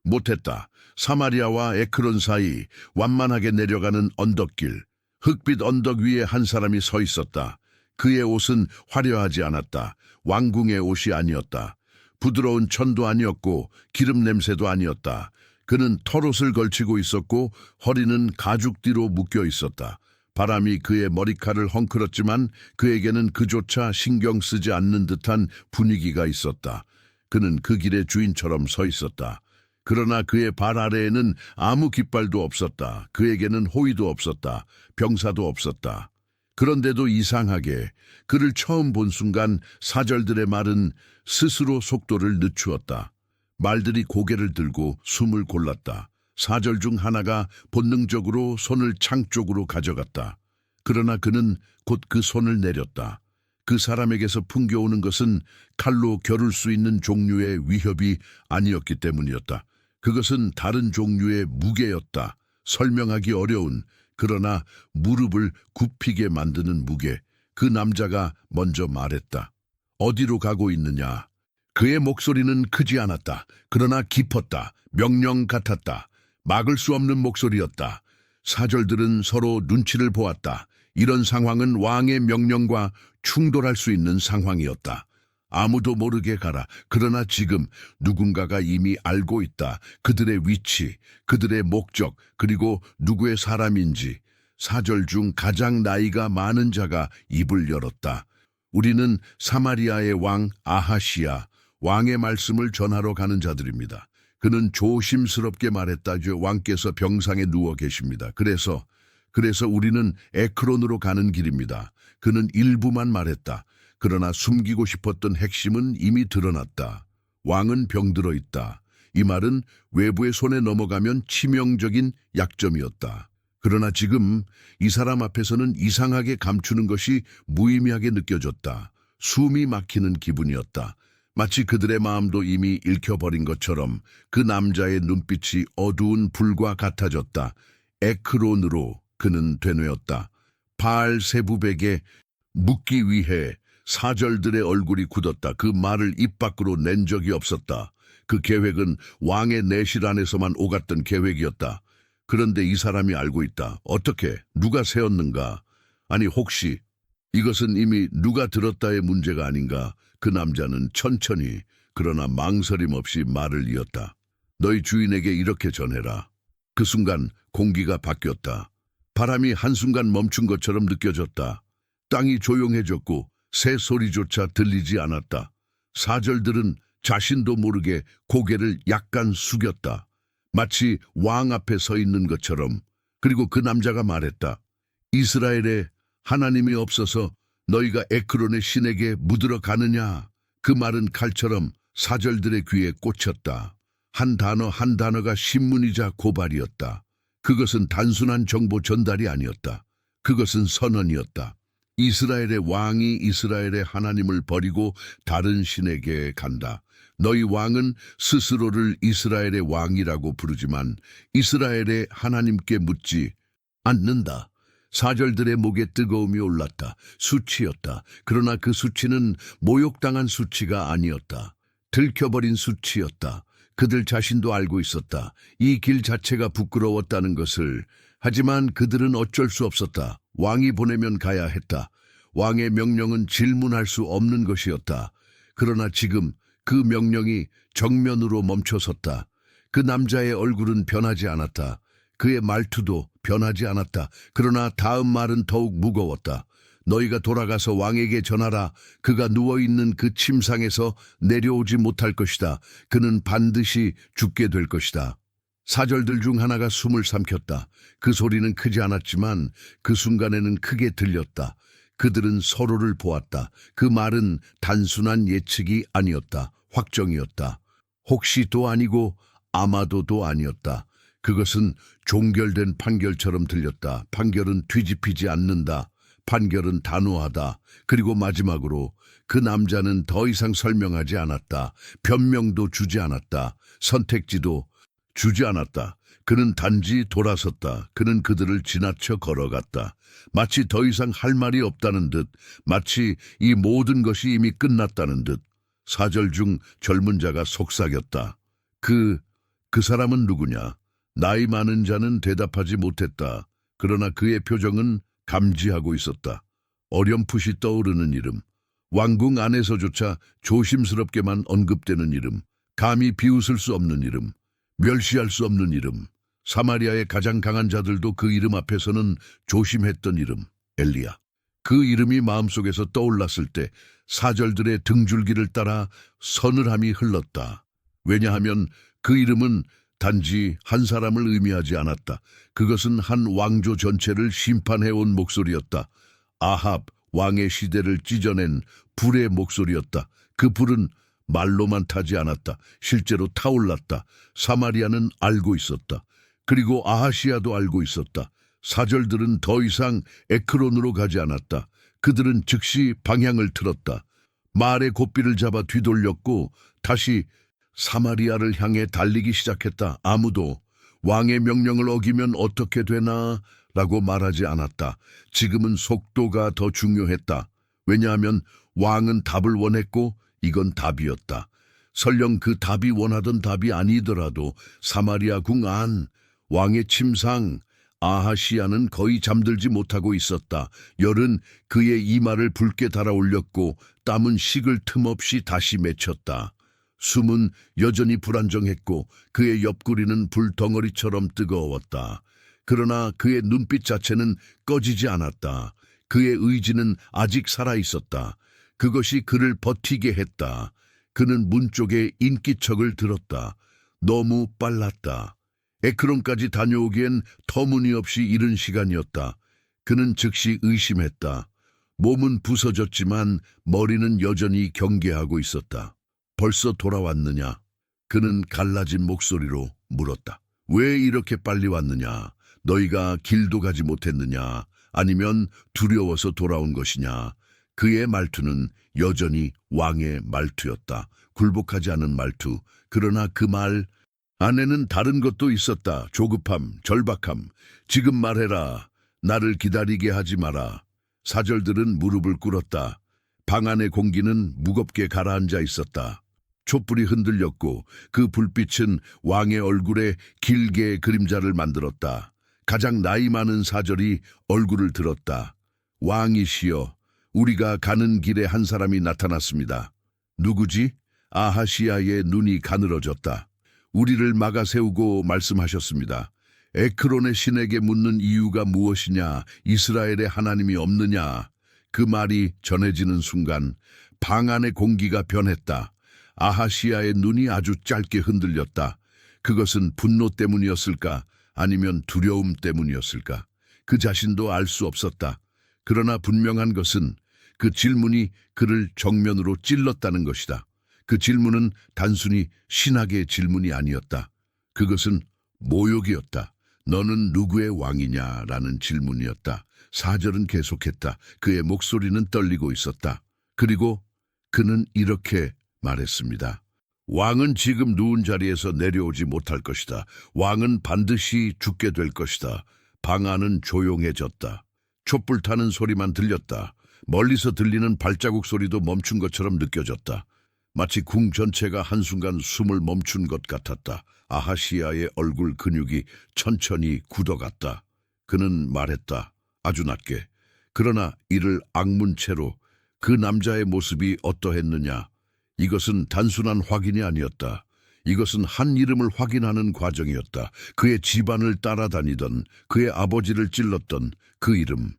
못했다. 사마리아와 에크론 사이 완만하게 내려가는 언덕길. 흙빛 언덕 위에 한 사람이 서 있었다. 그의 옷은 화려하지 않았다. 왕궁의 옷이 아니었다. 부드러운 천도 아니었고 기름 냄새도 아니었다. 그는 털옷을 걸치고 있었고 허리는 가죽띠로 묶여 있었다. 바람이 그의 머리칼을 헝클었지만 그에게는 그조차 신경 쓰지 않는 듯한 분위기가 있었다. 그는 그 길의 주인처럼 서 있었다. 그러나 그의 발 아래에는 아무 깃발도 없었다. 그에게는 호위도 없었다. 병사도 없었다. 그런데도 이상하게 그를 처음 본 순간 사절들의 말은 스스로 속도를 늦추었다. 말들이 고개를 들고 숨을 골랐다. 사절 중 하나가 본능적으로 손을 창 쪽으로 가져갔다. 그러나 그는 곧 그 손을 내렸다. 그 사람에게서 풍겨오는 것은 칼로 겨룰 수 있는 종류의 위협이 아니었기 때문이었다. 그것은 다른 종류의 무게였다. 설명하기 어려운, 그러나 무릎을 굽히게 만드는 무게. 그 남자가 먼저 말했다. 어디로 가고 있느냐? 그의 목소리는 크지 않았다. 그러나 깊었다. 명령 같았다. 막을 수 없는 목소리였다. 사절들은 서로 눈치를 보았다. 이런 상황은 왕의 명령과 충돌할 수 있는 상황이었다. 아무도 모르게 가라. 그러나 지금 누군가가 이미 알고 있다. 그들의 위치, 그들의 목적, 그리고 누구의 사람인지. 사절 중 가장 나이가 많은 자가 입을 열었다. 우리는 사마리아의 왕 아하시아, 왕의 말씀을 전하러 가는 자들입니다. 그는 조심스럽게 말했다. 왕께서 병상에 누워 계십니다. 그래서 우리는 에크론으로 가는 길입니다. 그는 일부만 말했다. 그러나 숨기고 싶었던 핵심은 이미 드러났다. 왕은 병들어 있다. 이 말은 외부의 손에 넘어가면 치명적인 약점이었다. 그러나 지금 이 사람 앞에서는 이상하게 감추는 것이 무의미하게 느껴졌다. 숨이 막히는 기분이었다. 마치 그들의 마음도 이미 읽혀버린 것처럼 그 남자의 눈빛이 어두운 불과 같아졌다. 에크론으로 그는 되뇌었다. 바알세붑에게 묻기 위해 사절들의 얼굴이 굳었다. 그 말을 입 밖으로 낸 적이 없었다. 그 계획은 왕의 내실 안에서만 오갔던 계획이었다. 그런데 이 사람이 알고 있다. 어떻게? 누가 세웠는가? 아니 혹시 이것은 이미 누가 들었다의 문제가 아닌가? 그 남자는 천천히 그러나 망설임 없이 말을 이었다. 너희 주인에게 이렇게 전해라. 그 순간 공기가 바뀌었다. 바람이 한순간 멈춘 것처럼 느껴졌다. 땅이 조용해졌고 새 소리조차 들리지 않았다. 사절들은 자신도 모르게 고개를 약간 숙였다. 마치 왕 앞에 서 있는 것처럼. 그리고 그 남자가 말했다. 이스라엘에 하나님이 없어서 너희가 에크론의 신에게 묻으러 가느냐? 그 말은 칼처럼 사절들의 귀에 꽂혔다. 한 단어 한 단어가 신문이자 고발이었다. 그것은 단순한 정보 전달이 아니었다. 그것은 선언이었다. 이스라엘의 왕이 이스라엘의 하나님을 버리고 다른 신에게 간다. 너희 왕은 스스로를 이스라엘의 왕이라고 부르지만 이스라엘의 하나님께 묻지 않는다. 사절들의 목에 뜨거움이 올랐다. 수치였다. 그러나 그 수치는 모욕당한 수치가 아니었다. 들켜버린 수치였다. 그들 자신도 알고 있었다. 이 길 자체가 부끄러웠다는 것을. 하지만 그들은 어쩔 수 없었다. 왕이 보내면 가야 했다. 왕의 명령은 질문할 수 없는 것이었다. 그러나 지금 그 명령이 정면으로 멈춰섰다. 그 남자의 얼굴은 변하지 않았다. 그의 말투도 변하지 않았다. 그러나 다음 말은 더욱 무거웠다. 너희가 돌아가서 왕에게 전하라. 그가 누워있는 그 침상에서 내려오지 못할 것이다. 그는 반드시 죽게 될 것이다. 사절들 중 하나가 숨을 삼켰다. 그 소리는 크지 않았지만 그 순간에는 크게 들렸다. 그들은 서로를 보았다. 그 말은 단순한 예측이 아니었다. 확정이었다. 혹시도 아니고 아마도도 아니었다. 그것은 종결된 판결처럼 들렸다. 판결은 뒤집히지 않는다. 판결은 단호하다. 그리고 마지막으로 그 남자는 더 이상 설명하지 않았다. 변명도 주지 않았다. 선택지도 주지 않았다. 그는 단지 돌아섰다. 그는 그들을 지나쳐 걸어갔다. 마치 더 이상 할 말이 없다는 듯, 마치 이 모든 것이 이미 끝났다는 듯. 사절 중 젊은 자가 속삭였다. 그 사람은 누구냐? 나이 많은 자는 대답하지 못했다. 그러나 그의 표정은 감지하고 있었다. 어렴풋이 떠오르는 이름. 왕궁 안에서조차 조심스럽게만 언급되는 이름. 감히 비웃을 수 없는 이름. 멸시할 수 없는 이름. 사마리아의 가장 강한 자들도 그 이름 앞에서는 조심했던 이름. 엘리야. 그 이름이 마음속에서 떠올랐을 때 사절들의 등줄기를 따라 서늘함이 흘렀다. 왜냐하면 그 이름은 단지 한 사람을 의미하지 않았다. 그것은 한 왕조 전체를 심판해온 목소리였다. 아합 왕의 시대를 찢어낸 불의 목소리였다. 그 불은 말로만 타지 않았다. 실제로 타올랐다. 사마리아는 알고 있었다. 그리고 아하시아도 알고 있었다. 사절들은 더 이상 에크론으로 가지 않았다. 그들은 즉시 방향을 틀었다. 말의 고삐를 잡아 뒤돌렸고 다시 사마리아를 향해 달리기 시작했다. 아무도 왕의 명령을 어기면 어떻게 되나? 라고 말하지 않았다. 지금은 속도가 더 중요했다. 왜냐하면 왕은 답을 원했고 이건 답이었다. 설령 그 답이 원하던 답이 아니더라도 사마리아 궁 안 왕의 침상 아하시아는 거의 잠들지 못하고 있었다. 열은 그의 이마를 붉게 달아올렸고 땀은 식을 틈 없이 다시 맺혔다. 숨은 여전히 불안정했고 그의 옆구리는 불덩어리처럼 뜨거웠다. 그러나 그의 눈빛 자체는 꺼지지 않았다. 그의 의지는 아직 살아있었다. 그것이 그를 버티게 했다. 그는 문 쪽에 인기척을 들었다. 너무 빨랐다. 에크론까지 다녀오기엔 터무니없이 이른 시간이었다. 그는 즉시 의심했다. 몸은 부서졌지만 머리는 여전히 경계하고 있었다. 벌써 돌아왔느냐? 그는 갈라진 목소리로 물었다. 왜 이렇게 빨리 왔느냐? 너희가 길도 가지 못했느냐? 아니면 두려워서 돌아온 것이냐? 그의 말투는 여전히 왕의 말투였다. 굴복하지 않은 말투. 그러나 그 말 안에는 다른 것도 있었다. 조급함, 절박함. 지금 말해라. 나를 기다리게 하지 마라. 사절들은 무릎을 꿇었다. 방 안의 공기는 무겁게 가라앉아 있었다. 촛불이 흔들렸고 그 불빛은 왕의 얼굴에 길게 그림자를 만들었다. 가장 나이 많은 사절이 얼굴을 들었다. 왕이시여, 우리가 가는 길에 한 사람이 나타났습니다. 누구지? 아하시아의 눈이 가늘어졌다. 우리를 막아 세우고 말씀하셨습니다. 에크론의 신에게 묻는 이유가 무엇이냐? 이스라엘의 하나님이 없느냐? 그 말이 전해지는 순간 방 안의 공기가 변했다. 아하시아의 눈이 아주 짧게 흔들렸다. 그것은 분노 때문이었을까? 아니면 두려움 때문이었을까? 그 자신도 알 수 없었다. 그러나 분명한 것은 그 질문이 그를 정면으로 찔렀다는 것이다. 그 질문은 단순히 신학의 질문이 아니었다. 그것은 모욕이었다. 너는 누구의 왕이냐라는 질문이었다. 사절은 계속했다. 그의 목소리는 떨리고 있었다. 그리고 그는 이렇게 말했습니다. 왕은 지금 누운 자리에서 내려오지 못할 것이다. 왕은 반드시 죽게 될 것이다. 방 안은 조용해졌다. 촛불 타는 소리만 들렸다. 멀리서 들리는 발자국 소리도 멈춘 것처럼 느껴졌다. 마치 궁 전체가 한순간 숨을 멈춘 것 같았다. 아하시아의 얼굴 근육이 천천히 굳어갔다. 그는 말했다. 아주 낮게. 그러나 이를 악문 채로 그 남자의 모습이 어떠했느냐. 이것은 단순한 확인이 아니었다. 이것은 한 이름을 확인하는 과정이었다. 그의 집안을 따라다니던, 그의 아버지를 찔렀던 그 이름.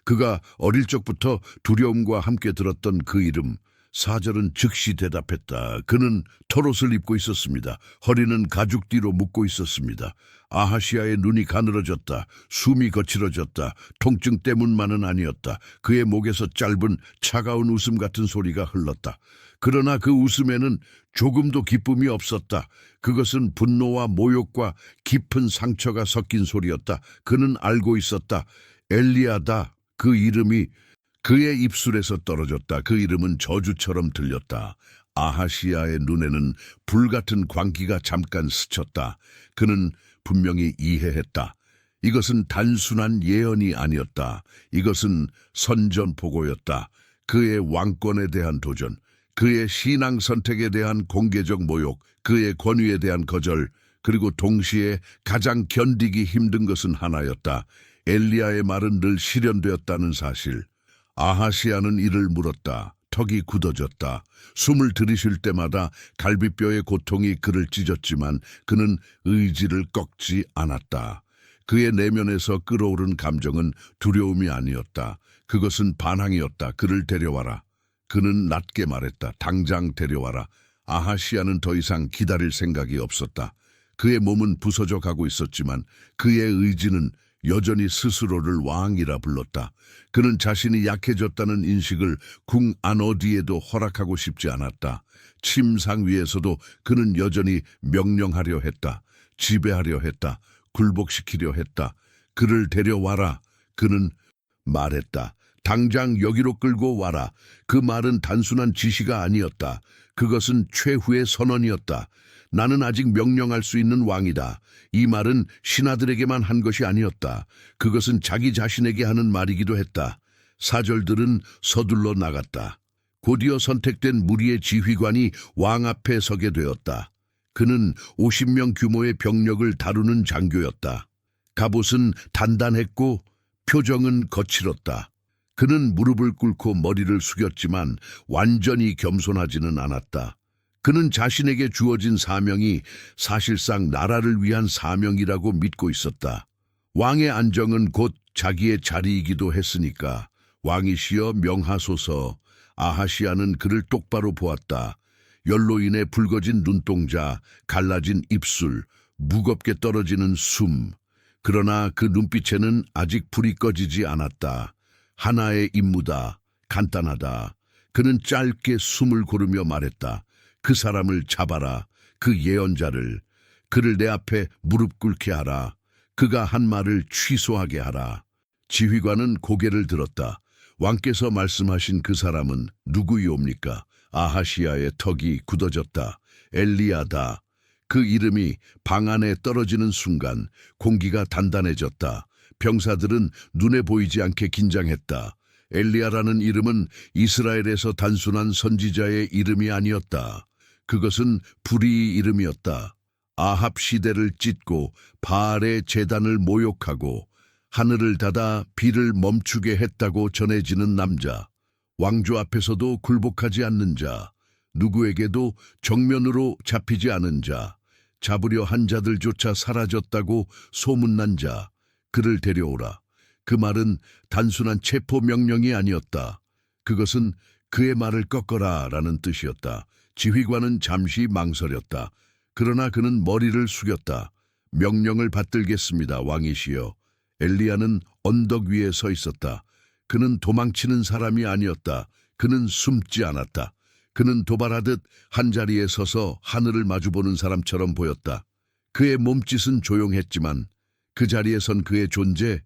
그가 어릴 적부터 두려움과 함께 들었던 그 이름. 사절은 즉시 대답했다. 그는 털옷을 입고 있었습니다. 허리는 가죽 뒤로 묶고 있었습니다. 아하시아의 눈이 가늘어졌다. 숨이 거칠어졌다. 통증 때문만은 아니었다. 그의 목에서 짧은 차가운 웃음 같은 소리가 흘렀다. 그러나 그 웃음에는 조금도 기쁨이 없었다. 그것은 분노와 모욕과 깊은 상처가 섞인 소리였다. 그는 알고 있었다. 엘리야다. 그 이름이 그의 입술에서 떨어졌다. 그 이름은 저주처럼 들렸다. 아하시아의 눈에는 불같은 광기가 잠깐 스쳤다. 그는 분명히 이해했다. 이것은 단순한 예언이 아니었다. 이것은 선전포고였다. 그의 왕권에 대한 도전, 그의 신앙 선택에 대한 공개적 모욕, 그의 권위에 대한 거절, 그리고 동시에 가장 견디기 힘든 것은 하나였다. 엘리야의 말은 늘 실현되었다는 사실. 아하시아는 이를 물었다. 턱이 굳어졌다. 숨을 들이쉴 때마다 갈비뼈의 고통이 그를 찢었지만 그는 의지를 꺾지 않았다. 그의 내면에서 끓어오른 감정은 두려움이 아니었다. 그것은 반항이었다. 그를 데려와라. 그는 낮게 말했다. 당장 데려와라. 아하시아는 더 이상 기다릴 생각이 없었다. 그의 몸은 부서져 가고 있었지만 그의 의지는 여전히 스스로를 왕이라 불렀다. 그는 자신이 약해졌다는 인식을 궁 안 어디에도 허락하고 싶지 않았다. 침상 위에서도 그는 여전히 명령하려 했다. 지배하려 했다. 굴복시키려 했다. 그를 데려와라. 그는 말했다. 당장 여기로 끌고 와라. 그 말은 단순한 지시가 아니었다. 그것은 최후의 선언이었다. 나는 아직 명령할 수 있는 왕이다. 이 말은 신하들에게만 한 것이 아니었다. 그것은 자기 자신에게 하는 말이기도 했다. 사절들은 서둘러 나갔다. 곧이어 선택된 무리의 지휘관이 왕 앞에 서게 되었다. 그는 50명 규모의 병력을 다루는 장교였다. 갑옷은 단단했고 표정은 거칠었다. 그는 무릎을 꿇고 머리를 숙였지만 완전히 겸손하지는 않았다. 그는 자신에게 주어진 사명이 사실상 나라를 위한 사명이라고 믿고 있었다. 왕의 안정은 곧 자기의 자리이기도 했으니까. 왕이시여 명하소서. 아하시아는 그를 똑바로 보았다. 열로 인해 붉어진 눈동자, 갈라진 입술, 무겁게 떨어지는 숨. 그러나 그 눈빛에는 아직 불이 꺼지지 않았다. 하나의 임무다. 간단하다. 그는 짧게 숨을 고르며 말했다. 그 사람을 잡아라. 그 예언자를. 그를 내 앞에 무릎 꿇게 하라. 그가 한 말을 취소하게 하라. 지휘관은 고개를 들었다. 왕께서 말씀하신 그 사람은 누구이옵니까? 아하시아의 턱이 굳어졌다. 엘리야다. 그 이름이 방 안에 떨어지는 순간 공기가 단단해졌다. 병사들은 눈에 보이지 않게 긴장했다. 엘리야라는 이름은 이스라엘에서 단순한 선지자의 이름이 아니었다. 그것은 불의의 이름이었다. 아합 시대를 찢고 바알의 제단을 모욕하고 하늘을 닫아 비를 멈추게 했다고 전해지는 남자. 왕조 앞에서도 굴복하지 않는 자. 누구에게도 정면으로 잡히지 않은 자. 잡으려 한 자들조차 사라졌다고 소문난 자. 그를 데려오라. 그 말은 단순한 체포 명령이 아니었다. 그것은 그의 말을 꺾어라라는 뜻이었다. 지휘관은 잠시 망설였다. 그러나 그는 머리를 숙였다. 명령을 받들겠습니다, 왕이시여. 엘리야는 언덕 위에 서 있었다. 그는 도망치는 사람이 아니었다. 그는 숨지 않았다. 그는 도발하듯 한자리에 서서 하늘을 마주보는 사람처럼 보였다. 그의 몸짓은 조용했지만 그 자리에 선 그의 존재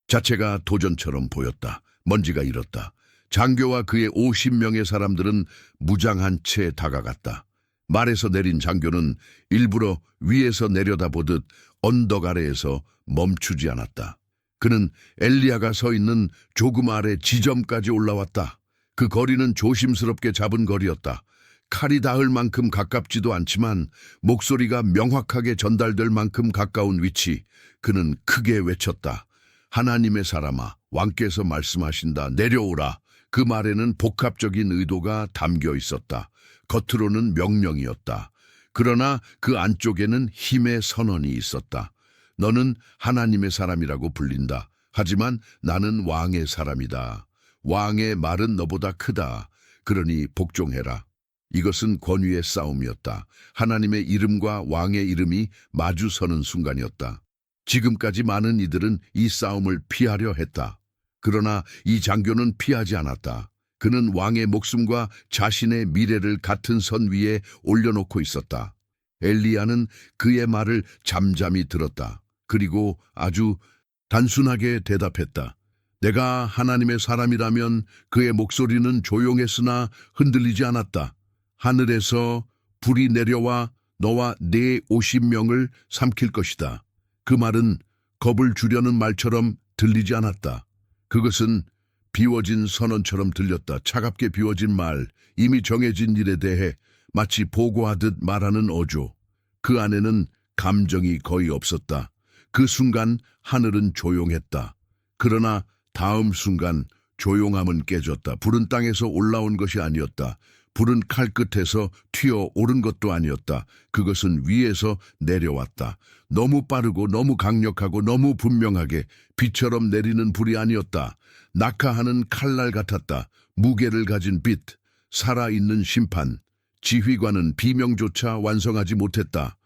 자체가 도전처럼 보였다. 먼지가 일었다. 장교와 그의 50명의 사람들은 무장한 채 다가갔다. 말에서 내린 장교는 일부러 위에서 내려다보듯 언덕 아래에서 멈추지 않았다. 그는 엘리야가 서 있는 조금 아래 지점까지 올라왔다. 그 거리는 조심스럽게 잡은 거리였다. 칼이 닿을 만큼 가깝지도 않지만 목소리가 명확하게 전달될 만큼 가까운 위치. 그는 크게 외쳤다. 하나님의 사람아, 왕께서 말씀하신다. 내려오라. 그 말에는 복합적인 의도가 담겨 있었다. 겉으로는 명령이었다. 그러나 그 안쪽에는 힘의 선언이 있었다. 너는 하나님의 사람이라고 불린다. 하지만 나는 왕의 사람이다. 왕의 말은 너보다 크다. 그러니 복종해라. 이것은 권위의 싸움이었다. 하나님의 이름과 왕의 이름이 마주서는 순간이었다. 지금까지 많은 이들은 이 싸움을 피하려 했다. 그러나 이 장교는 피하지 않았다. 그는 왕의 목숨과 자신의 미래를 같은 선 위에 올려놓고 있었다. 엘리야는 그의 말을 잠잠히 들었다. 그리고 아주 단순하게 대답했다. 내가 하나님의 사람이라면 그의 목소리는 조용했으나 흔들리지 않았다. 하늘에서 불이 내려와 너와 네 50명을 삼킬 것이다. 그 말은 겁을 주려는 말처럼 들리지 않았다. 그것은 비워진 선언처럼 들렸다. 차갑게 비워진 말, 이미 정해진 일에 대해 마치 보고하듯 말하는 어조. 그 안에는 감정이 거의 없었다. 그 순간 하늘은 조용했다. 그러나 다음 순간 조용함은 깨졌다. 불은 땅에서 올라온 것이 아니었다. 불은 칼끝에서 튀어오른 것도 아니었다. 그것은 위에서 내려왔다. 너무 빠르고 너무 강력하고 너무 분명하게 비처럼 내리는 불이 아니었다. 낙하하는 칼날 같았다. 무게를 가진 빛, 살아있는 심판. 지휘관은 비명조차 완성하지 못했다.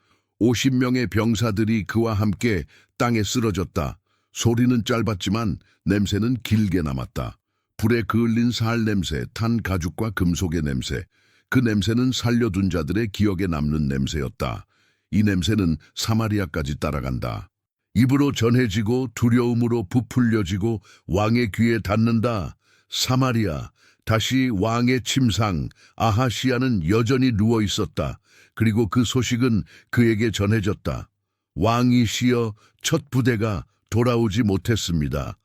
50명의 병사들이 그와 함께 땅에 쓰러졌다. 소리는 짧았지만 냄새는 길게 남았다. 불에 그을린 살 냄새, 탄 가죽과 금속의 냄새. 그 냄새는 살려둔 자들의 기억에 남는 냄새였다. 이 냄새는 사마리아까지 따라간다. 입으로 전해지고 두려움으로 부풀려지고 왕의 귀에 닿는다. 사마리아, 다시 왕의 침상, 아하시아는 여전히 누워 있었다. 그리고 그 소식은 그에게 전해졌다. 왕이시여, 첫 부대가 돌아오지 못했습니다.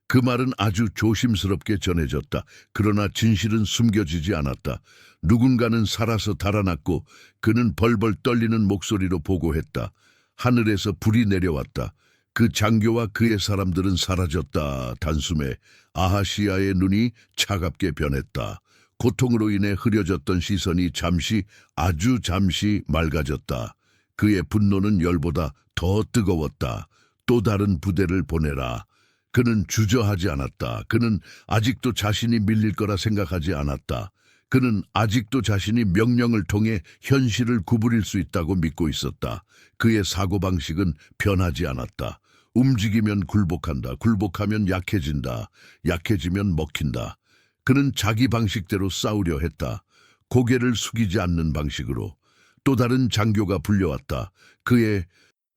그 말은 아주 조심스럽게 전해졌다. 그러나 진실은 숨겨지지 않았다. 누군가는 살아서 달아났고 그는 벌벌 떨리는 목소리로 보고했다. 하늘에서 불이 내려왔다. 그 장교와 그의 사람들은 사라졌다. 단숨에 아하시아의 눈이 차갑게 변했다. 고통으로 인해 흐려졌던 시선이 잠시, 아주 잠시 맑아졌다. 그의 분노는 열보다 더 뜨거웠다. 또 다른 부대를 보내라. 그는 주저하지 않았다. 그는 아직도 자신이 밀릴 거라 생각하지 않았다. 그는 아직도 자신이 명령을 통해 현실을 구부릴 수 있다고 믿고 있었다. 그의 사고방식은 변하지 않았다. 움직이면 굴복한다. 굴복하면 약해진다. 약해지면 먹힌다. 그는 자기 방식대로 싸우려 했다. 고개를 숙이지 않는 방식으로. 또 다른 장교가 불려왔다. 그의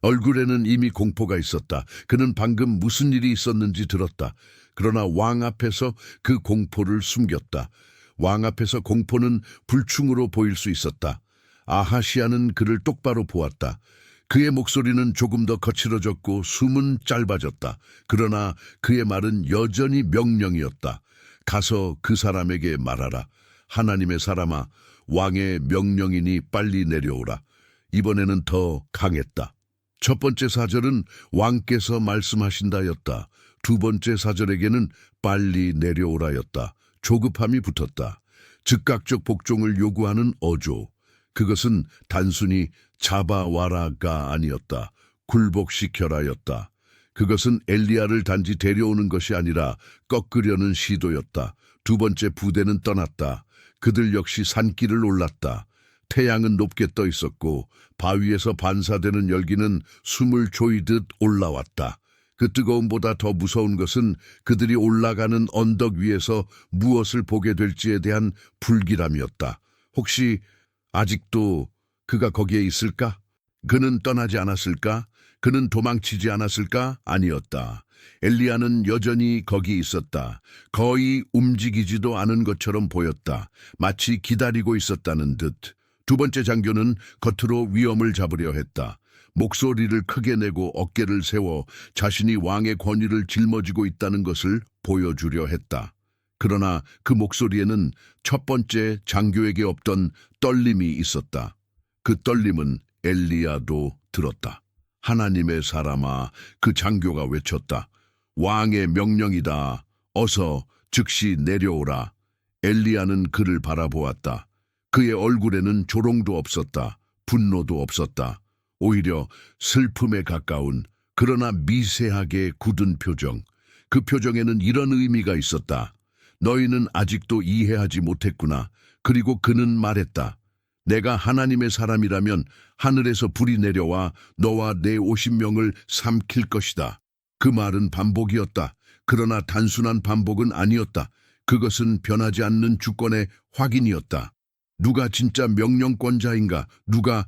얼굴에는 이미 공포가 있었다. 그는 방금 무슨 일이 있었는지 들었다. 그러나 왕 앞에서 그 공포를 숨겼다. 왕 앞에서 공포는 불충으로 보일 수 있었다. 아하시아는 그를 똑바로 보았다. 그의 목소리는 조금 더 거칠어졌고 숨은 짧아졌다. 그러나 그의 말은 여전히 명령이었다. 가서 그 사람에게 말하라. 하나님의 사람아, 왕의 명령이니 빨리 내려오라. 이번에는 더 강했다. 첫 번째 사절은 왕께서 말씀하신다였다. 두 번째 사절에게는 빨리 내려오라였다. 조급함이 붙었다. 즉각적 복종을 요구하는 어조. 그것은 단순히 잡아와라가 아니었다. 굴복시켜라였다. 그것은 엘리야를 단지 데려오는 것이 아니라 꺾으려는 시도였다. 두 번째 부대는 떠났다. 그들 역시 산길을 올랐다. 태양은 높게 떠 있었고 바위에서 반사되는 열기는 숨을 조이듯 올라왔다. 그 뜨거움보다 더 무서운 것은 그들이 올라가는 언덕 위에서 무엇을 보게 될지에 대한 불길함이었다. 혹시 아직도 그가 거기에 있을까? 그는 떠나지 않았을까? 그는 도망치지 않았을까? 아니었다. 엘리야는 여전히 거기 있었다. 거의 움직이지도 않은 것처럼 보였다. 마치 기다리고 있었다는 듯. 두 번째 장교는 겉으로 위험을 잡으려 했다. 목소리를 크게 내고 어깨를 세워 자신이 왕의 권위를 짊어지고 있다는 것을 보여주려 했다. 그러나 그 목소리에는 첫 번째 장교에게 없던 떨림이 있었다. 그 떨림은 엘리야도 들었다. 하나님의 사람아, 그 장교가 외쳤다. 왕의 명령이다. 어서 즉시 내려오라. 엘리야는 그를 바라보았다. 그의 얼굴에는 조롱도 없었다. 분노도 없었다. 오히려 슬픔에 가까운 그러나 미세하게 굳은 표정. 그 표정에는 이런 의미가 있었다. 너희는 아직도 이해하지 못했구나. 그리고 그는 말했다. 내가 하나님의 사람이라면 하늘에서 불이 내려와 너와 내 50명을 삼킬 것이다. 그 말은 반복이었다. 그러나 단순한 반복은 아니었다. 그것은 변하지 않는 주권의 확인이었다. 누가 진짜 명령권자인가? 누가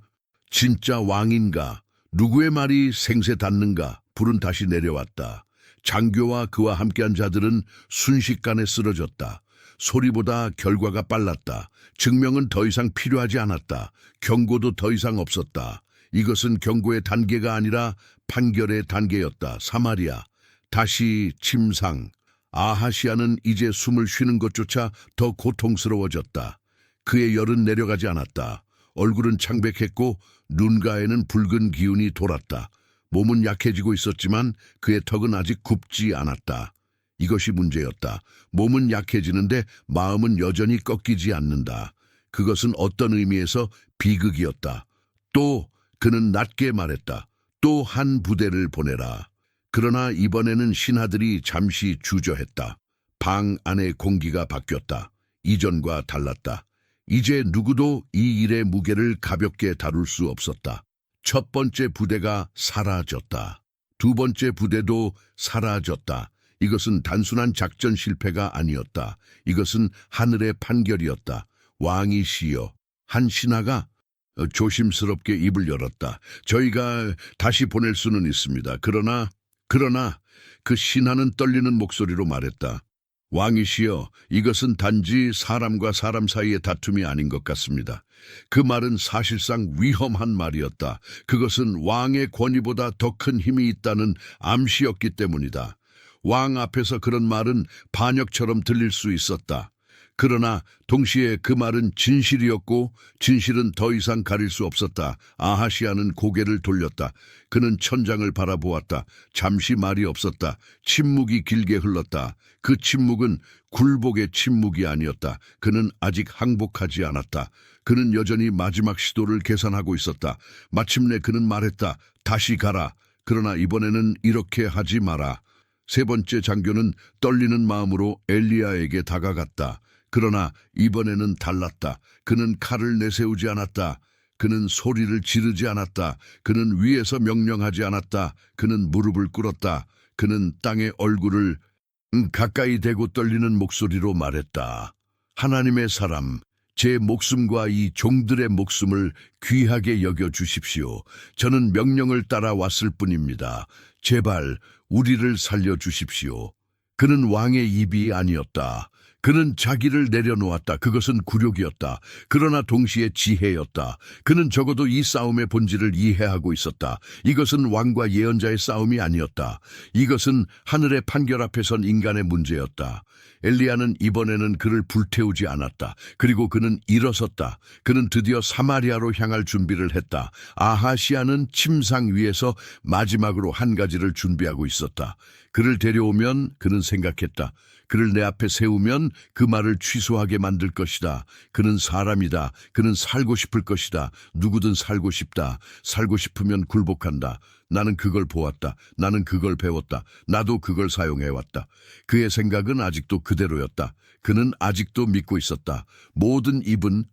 진짜 왕인가? 누구의 말이 생새 닿는가? 불은 다시 내려왔다. 장교와 그와 함께한 자들은 순식간에 쓰러졌다. 소리보다 결과가 빨랐다. 증명은 더 이상 필요하지 않았다. 경고도 더 이상 없었다. 이것은 경고의 단계가 아니라 판결의 단계였다. 사마리아, 다시 침상. 아하시아는 이제 숨을 쉬는 것조차 더 고통스러워졌다. 그의 열은 내려가지 않았다. 얼굴은 창백했고 눈가에는 붉은 기운이 돌았다. 몸은 약해지고 있었지만 그의 턱은 아직 굽지 않았다. 이것이 문제였다. 몸은 약해지는데 마음은 여전히 꺾이지 않는다. 그것은 어떤 의미에서 비극이었다. 또 그는 낮게 말했다. 또 한 부대를 보내라. 그러나 이번에는 신하들이 잠시 주저했다. 방 안의 공기가 바뀌었다. 이전과 달랐다. 이제 누구도 이 일의 무게를 가볍게 다룰 수 없었다. 첫 번째 부대가 사라졌다. 두 번째 부대도 사라졌다. 이것은 단순한 작전 실패가 아니었다. 이것은 하늘의 판결이었다. 왕이시여. 한 신하가 조심스럽게 입을 열었다. 저희가 다시 보낼 수는 있습니다. 그러나 그 신하는 떨리는 목소리로 말했다. 왕이시여, 이것은 단지 사람과 사람 사이의 다툼이 아닌 것 같습니다. 그 말은 사실상 위험한 말이었다. 그것은 왕의 권위보다 더 큰 힘이 있다는 암시였기 때문이다. 왕 앞에서 그런 말은 반역처럼 들릴 수 있었다. 그러나 동시에 그 말은 진실이었고 진실은 더 이상 가릴 수 없었다. 아하시아는 고개를 돌렸다. 그는 천장을 바라보았다. 잠시 말이 없었다. 침묵이 길게 흘렀다. 그 침묵은 굴복의 침묵이 아니었다. 그는 아직 항복하지 않았다. 그는 여전히 마지막 시도를 계산하고 있었다. 마침내 그는 말했다. 다시 가라. 그러나 이번에는 이렇게 하지 마라. 세 번째 장교는 떨리는 마음으로 엘리야에게 다가갔다. 그러나 이번에는 달랐다. 그는 칼을 내세우지 않았다. 그는 소리를 지르지 않았다. 그는 위에서 명령하지 않았다. 그는 무릎을 꿇었다. 그는 땅의 얼굴을 가까이 대고 떨리는 목소리로 말했다. 하나님의 사람, 제 목숨과 이 종들의 목숨을 귀하게 여겨 주십시오. 저는 명령을 따라 왔을 뿐입니다. 제발 우리를 살려 주십시오. 그는 왕의 입이 아니었다. 그는 자기를 내려놓았다. 그것은 굴욕이었다. 그러나 동시에 지혜였다. 그는 적어도 이 싸움의 본질을 이해하고 있었다. 이것은 왕과 예언자의 싸움이 아니었다. 이것은 하늘의 판결 앞에 선 인간의 문제였다. 엘리야는 이번에는 그를 불태우지 않았다. 그리고 그는 일어섰다. 그는 드디어 사마리아로 향할 준비를 했다. 아하시아는 침상 위에서 마지막으로 한 가지를 준비하고 있었다. 그를 데려오면 그는 생각했다. 그를 내 앞에 세우면 그 말을 취소하게 만들 것이다. 그는 사람이다. 그는 살고 싶을 것이다. 누구든 살고 싶다. 살고 싶으면 굴복한다. 나는 그걸 보았다. 나는 그걸 배웠다. 나도 그걸 사용해왔다. 그의 생각은 아직도 그대로였다. 그는 아직도 믿고 있었다. 모든 입은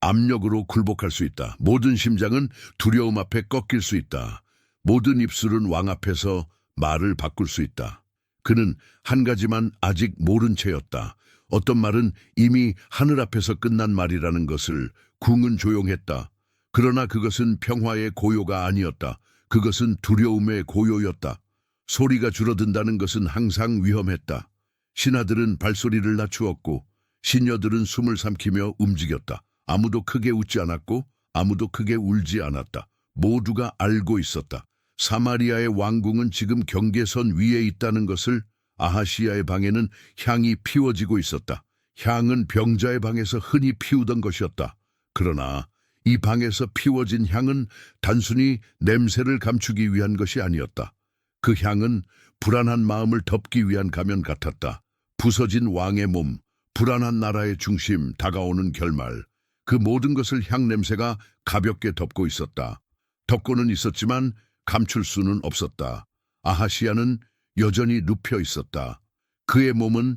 압력으로 굴복할 수 있다. 모든 심장은 두려움 앞에 꺾일 수 있다. 모든 입술은 왕 앞에서 말을 바꿀 수 있다. 그는 한 가지만 아직 모른 채였다. 어떤 말은 이미 하늘 앞에서 끝난 말이라는 것을. 궁은 조용했다. 그러나 그것은 평화의 고요가 아니었다. 그것은 두려움의 고요였다. 소리가 줄어든다는 것은 항상 위험했다. 신하들은 발소리를 낮추었고 시녀들은 숨을 삼키며 움직였다. 아무도 크게 웃지 않았고 아무도 크게 울지 않았다. 모두가 알고 있었다. 사마리아의 왕궁은 지금 경계선 위에 있다는 것을. 아하시아의 방에는 향이 피워지고 있었다. 향은 병자의 방에서 흔히 피우던 것이었다. 그러나 이 방에서 피워진 향은 단순히 냄새를 감추기 위한 것이 아니었다. 그 향은 불안한 마음을 덮기 위한 가면 같았다. 부서진 왕의 몸, 불안한 나라의 중심, 다가오는 결말. 그 모든 것을 향 냄새가 가볍게 덮고 있었다. 덮고는 있었지만 감출 수는 없었다. 아하시아는 여전히 눕혀 있었다. 그의 몸은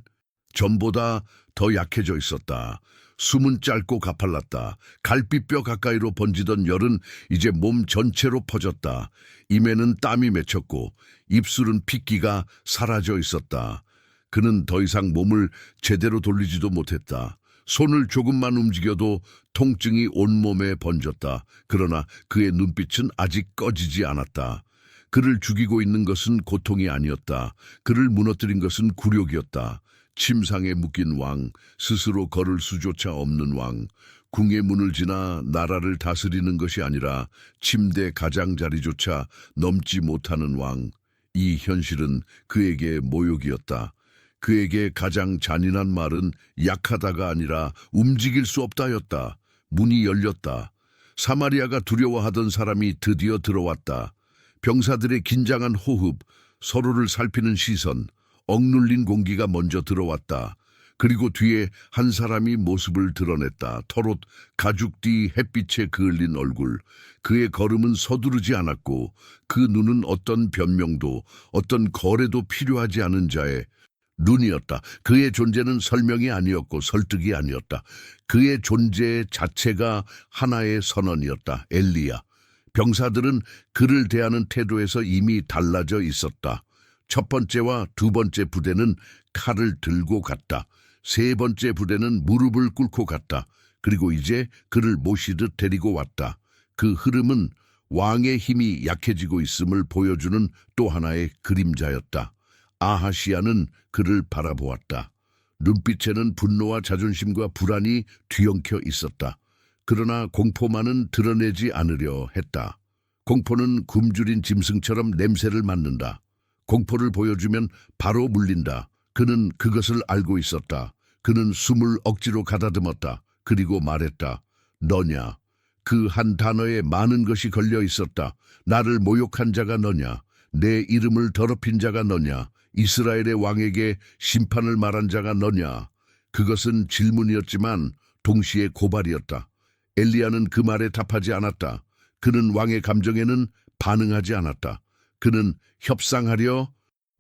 전보다 더 약해져 있었다. 숨은 짧고 가팔랐다. 갈비뼈 가까이로 번지던 열은 이제 몸 전체로 퍼졌다. 입에는 땀이 맺혔고 입술은 핏기가 사라져 있었다. 그는 더 이상 몸을 제대로 돌리지도 못했다. 손을 조금만 움직여도 통증이 온몸에 번졌다. 그러나 그의 눈빛은 아직 꺼지지 않았다. 그를 죽이고 있는 것은 고통이 아니었다. 그를 무너뜨린 것은 굴욕이었다. 침상에 묶인 왕, 스스로 걸을 수조차 없는 왕, 궁의 문을 지나 나라를 다스리는 것이 아니라 침대 가장자리조차 넘지 못하는 왕. 이 현실은 그에게 모욕이었다. 그에게 가장 잔인한 말은 약하다가 아니라 움직일 수 없다였다. 문이 열렸다. 사마리아가 두려워하던 사람이 드디어 들어왔다. 병사들의 긴장한 호흡, 서로를 살피는 시선, 억눌린 공기가 먼저 들어왔다. 그리고 뒤에 한 사람이 모습을 드러냈다. 털옷, 가죽띠, 햇빛에 그을린 얼굴. 그의 걸음은 서두르지 않았고 그 눈은 어떤 변명도, 어떤 거래도 필요하지 않은 자의 눈이었다. 그의 존재는 설명이 아니었고 설득이 아니었다. 그의 존재 자체가 하나의 선언이었다. 엘리야. 병사들은 그를 대하는 태도에서 이미 달라져 있었다. 첫 번째와 두 번째 부대는 칼을 들고 갔다. 세 번째 부대는 무릎을 꿇고 갔다. 그리고 이제 그를 모시듯 데리고 왔다. 그 흐름은 왕의 힘이 약해지고 있음을 보여주는 또 하나의 그림자였다. 아하시아는 그를 바라보았다. 눈빛에는 분노와 자존심과 불안이 뒤엉켜 있었다. 그러나 공포만은 드러내지 않으려 했다. 공포는 굶주린 짐승처럼 냄새를 맡는다. 공포를 보여주면 바로 물린다. 그는 그것을 알고 있었다. 그는 숨을 억지로 가다듬었다. 그리고 말했다. 너냐? 그 한 단어에 많은 것이 걸려 있었다. 나를 모욕한 자가 너냐? 내 이름을 더럽힌 자가 너냐? 이스라엘의 왕에게 심판을 말한 자가 너냐? 그것은 질문이었지만 동시에 고발이었다. 엘리야는 그 말에 답하지 않았다. 그는 왕의 감정에는 반응하지 않았다. 그는 협상하려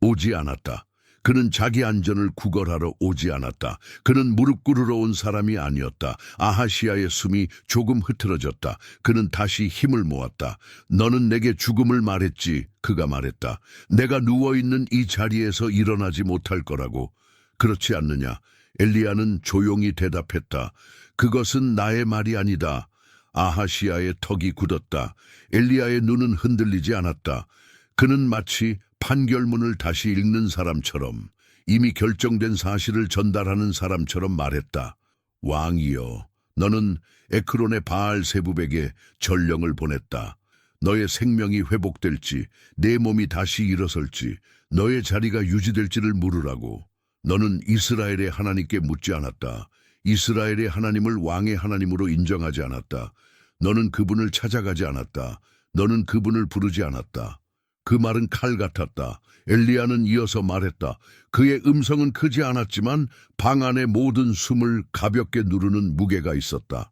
오지 않았다. 그는 자기 안전을 구걸하러 오지 않았다. 그는 무릎 꿇으러 온 사람이 아니었다. 아하시아의 숨이 조금 흐트러졌다. 그는 다시 힘을 모았다. 너는 내게 죽음을 말했지. 그가 말했다. 내가 누워있는 이 자리에서 일어나지 못할 거라고. 그렇지 않느냐? 엘리야는 조용히 대답했다. 그것은 나의 말이 아니다. 아하시아의 턱이 굳었다. 엘리야의 눈은 흔들리지 않았다. 그는 마치 판결문을 다시 읽는 사람처럼, 이미 결정된 사실을 전달하는 사람처럼 말했다. 왕이여, 너는 에크론의 바알세붑에게 전령을 보냈다. 너의 생명이 회복될지, 내 몸이 다시 일어설지, 너의 자리가 유지될지를 물으라고. 너는 이스라엘의 하나님께 묻지 않았다. 이스라엘의 하나님을 왕의 하나님으로 인정하지 않았다. 너는 그분을 찾아가지 않았다. 너는 그분을 부르지 않았다. 그 말은 칼 같았다. 엘리야는 이어서 말했다. 그의 음성은 크지 않았지만 방 안의 모든 숨을 가볍게 누르는 무게가 있었다.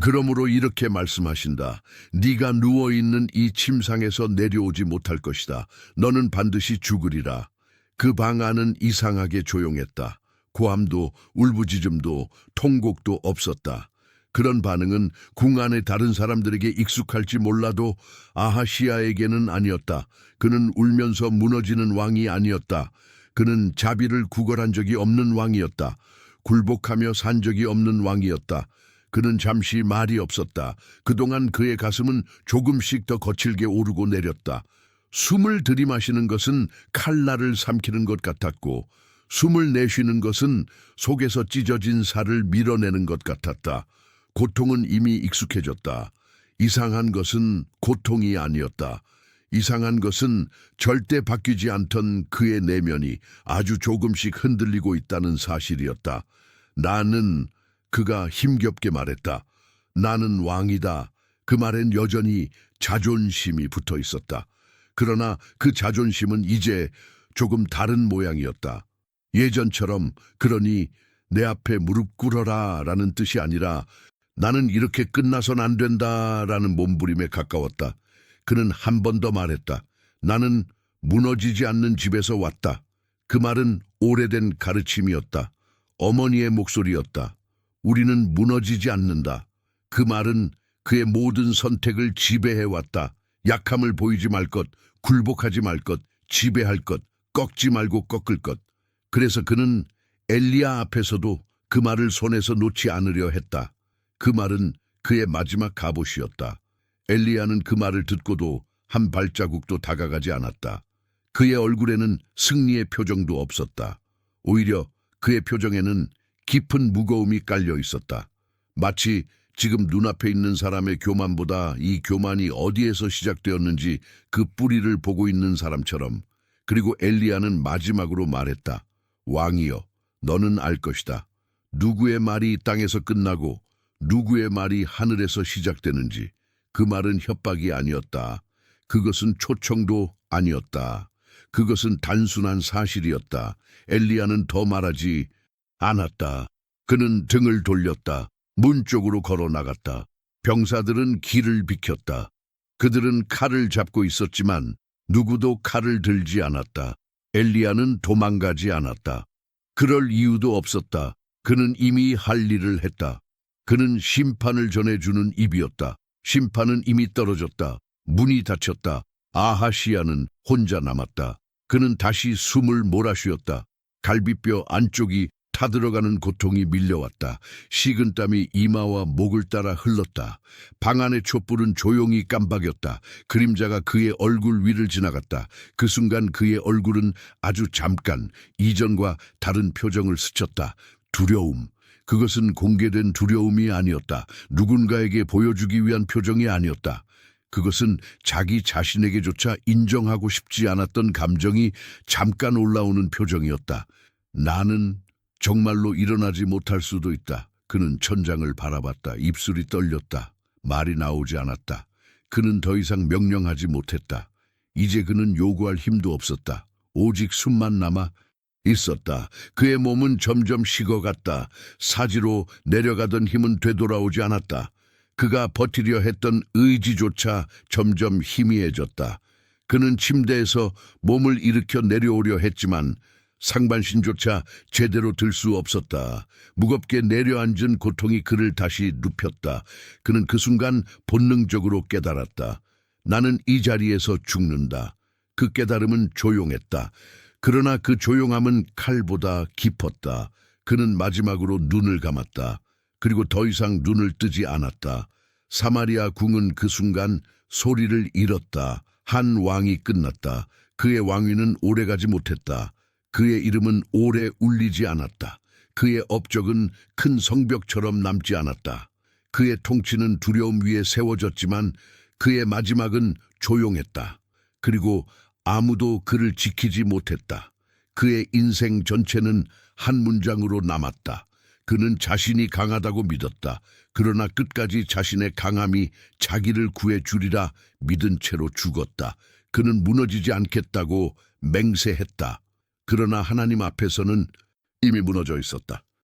그러므로 이렇게 말씀하신다. 네가 누워있는 이 침상에서 내려오지 못할 것이다. 너는 반드시 죽으리라. 그 방 안은 이상하게 조용했다. 고함도 울부짖음도 통곡도 없었다. 그런 반응은 궁 안의 다른 사람들에게 익숙할지 몰라도 아하시아에게는 아니었다. 그는 울면서 무너지는 왕이 아니었다. 그는 자비를 구걸한 적이 없는 왕이었다. 굴복하며 산 적이 없는 왕이었다. 그는 잠시 말이 없었다. 그동안 그의 가슴은 조금씩 더 거칠게 오르고 내렸다. 숨을 들이마시는 것은 칼날을 삼키는 것 같았고, 숨을 내쉬는 것은 속에서 찢어진 살을 밀어내는 것 같았다. 고통은 이미 익숙해졌다. 이상한 것은 고통이 아니었다. 이상한 것은 절대 바뀌지 않던 그의 내면이 아주 조금씩 흔들리고 있다는 사실이었다. 그가 힘겹게 말했다. 나는 왕이다. 그 말엔 여전히 자존심이 붙어 있었다. 그러나 그 자존심은 이제 조금 다른 모양이었다. 예전처럼 그러니 내 앞에 무릎 꿇어라 라는 뜻이 아니라 나는 이렇게 끝나선 안 된다라는 몸부림에 가까웠다. 그는 한 번 더 말했다. 나는 무너지지 않는 집에서 왔다. 그 말은 오래된 가르침이었다. 어머니의 목소리였다. 우리는 무너지지 않는다. 그 말은 그의 모든 선택을 지배해왔다. 약함을 보이지 말 것, 굴복하지 말 것, 지배할 것, 꺾지 말고 꺾을 것. 그래서 그는 엘리야 앞에서도 그 말을 손에서 놓지 않으려 했다. 그 말은 그의 마지막 갑옷이었다. 엘리야는 그 말을 듣고도 한 발자국도 다가가지 않았다. 그의 얼굴에는 승리의 표정도 없었다. 오히려 그의 표정에는 깊은 무거움이 깔려 있었다. 마치 지금 눈앞에 있는 사람의 교만보다 이 교만이 어디에서 시작되었는지 그 뿌리를 보고 있는 사람처럼. 그리고 엘리야는 마지막으로 말했다. 왕이여, 너는 알 것이다. 누구의 말이 땅에서 끝나고 누구의 말이 하늘에서 시작되는지. 그 말은 협박이 아니었다. 그것은 초청도 아니었다. 그것은 단순한 사실이었다. 엘리야는 더 말하지 않았다. 그는 등을 돌렸다. 문 쪽으로 걸어 나갔다. 병사들은 길을 비켰다. 그들은 칼을 잡고 있었지만 누구도 칼을 들지 않았다. 엘리야는 도망가지 않았다. 그럴 이유도 없었다. 그는 이미 할 일을 했다. 그는 심판을 전해주는 입이었다. 심판은 이미 떨어졌다. 문이 닫혔다. 아하시야는 혼자 남았다. 그는 다시 숨을 몰아쉬었다. 갈비뼈 안쪽이 타들어가는 고통이 밀려왔다. 식은땀이 이마와 목을 따라 흘렀다. 방 안의 촛불은 조용히 깜박였다. 그림자가 그의 얼굴 위를 지나갔다. 그 순간 그의 얼굴은 아주 잠깐 이전과 다른 표정을 스쳤다. 두려움. 그것은 공개된 두려움이 아니었다. 누군가에게 보여주기 위한 표정이 아니었다. 그것은 자기 자신에게조차 인정하고 싶지 않았던 감정이 잠깐 올라오는 표정이었다. 나는 정말로 일어나지 못할 수도 있다. 그는 천장을 바라봤다. 입술이 떨렸다. 말이 나오지 않았다. 그는 더 이상 명령하지 못했다. 이제 그는 요구할 힘도 없었다. 오직 숨만 남아 있었다. 그의 몸은 점점 식어갔다. 사지로 내려가던 힘은 되돌아오지 않았다. 그가 버티려 했던 의지조차 점점 희미해졌다. 그는 침대에서 몸을 일으켜 내려오려 했지만 상반신조차 제대로 들 수 없었다. 무겁게 내려앉은 고통이 그를 다시 눕혔다. 그는 그 순간 본능적으로 깨달았다. 나는 이 자리에서 죽는다. 그 깨달음은 조용했다. 그러나 그 조용함은 칼보다 깊었다. 그는 마지막으로 눈을 감았다. 그리고 더 이상 눈을 뜨지 않았다. 사마리아 궁은 그 순간 소리를 잃었다. 한 왕이 끝났다. 그의 왕위는 오래가지 못했다. 그의 이름은 오래 울리지 않았다. 그의 업적은 큰 성벽처럼 남지 않았다. 그의 통치는 두려움 위에 세워졌지만 그의 마지막은 조용했다. 그리고 아무도 그를 지키지 못했다. 그의 인생 전체는 한 문장으로 남았다. 그는 자신이 강하다고 믿었다. 그러나 끝까지 자신의 강함이 자기를 구해주리라 믿은 채로 죽었다. 그는 무너지지 않겠다고 맹세했다. 그러나 하나님 앞에서는 이미 무너져 있었다.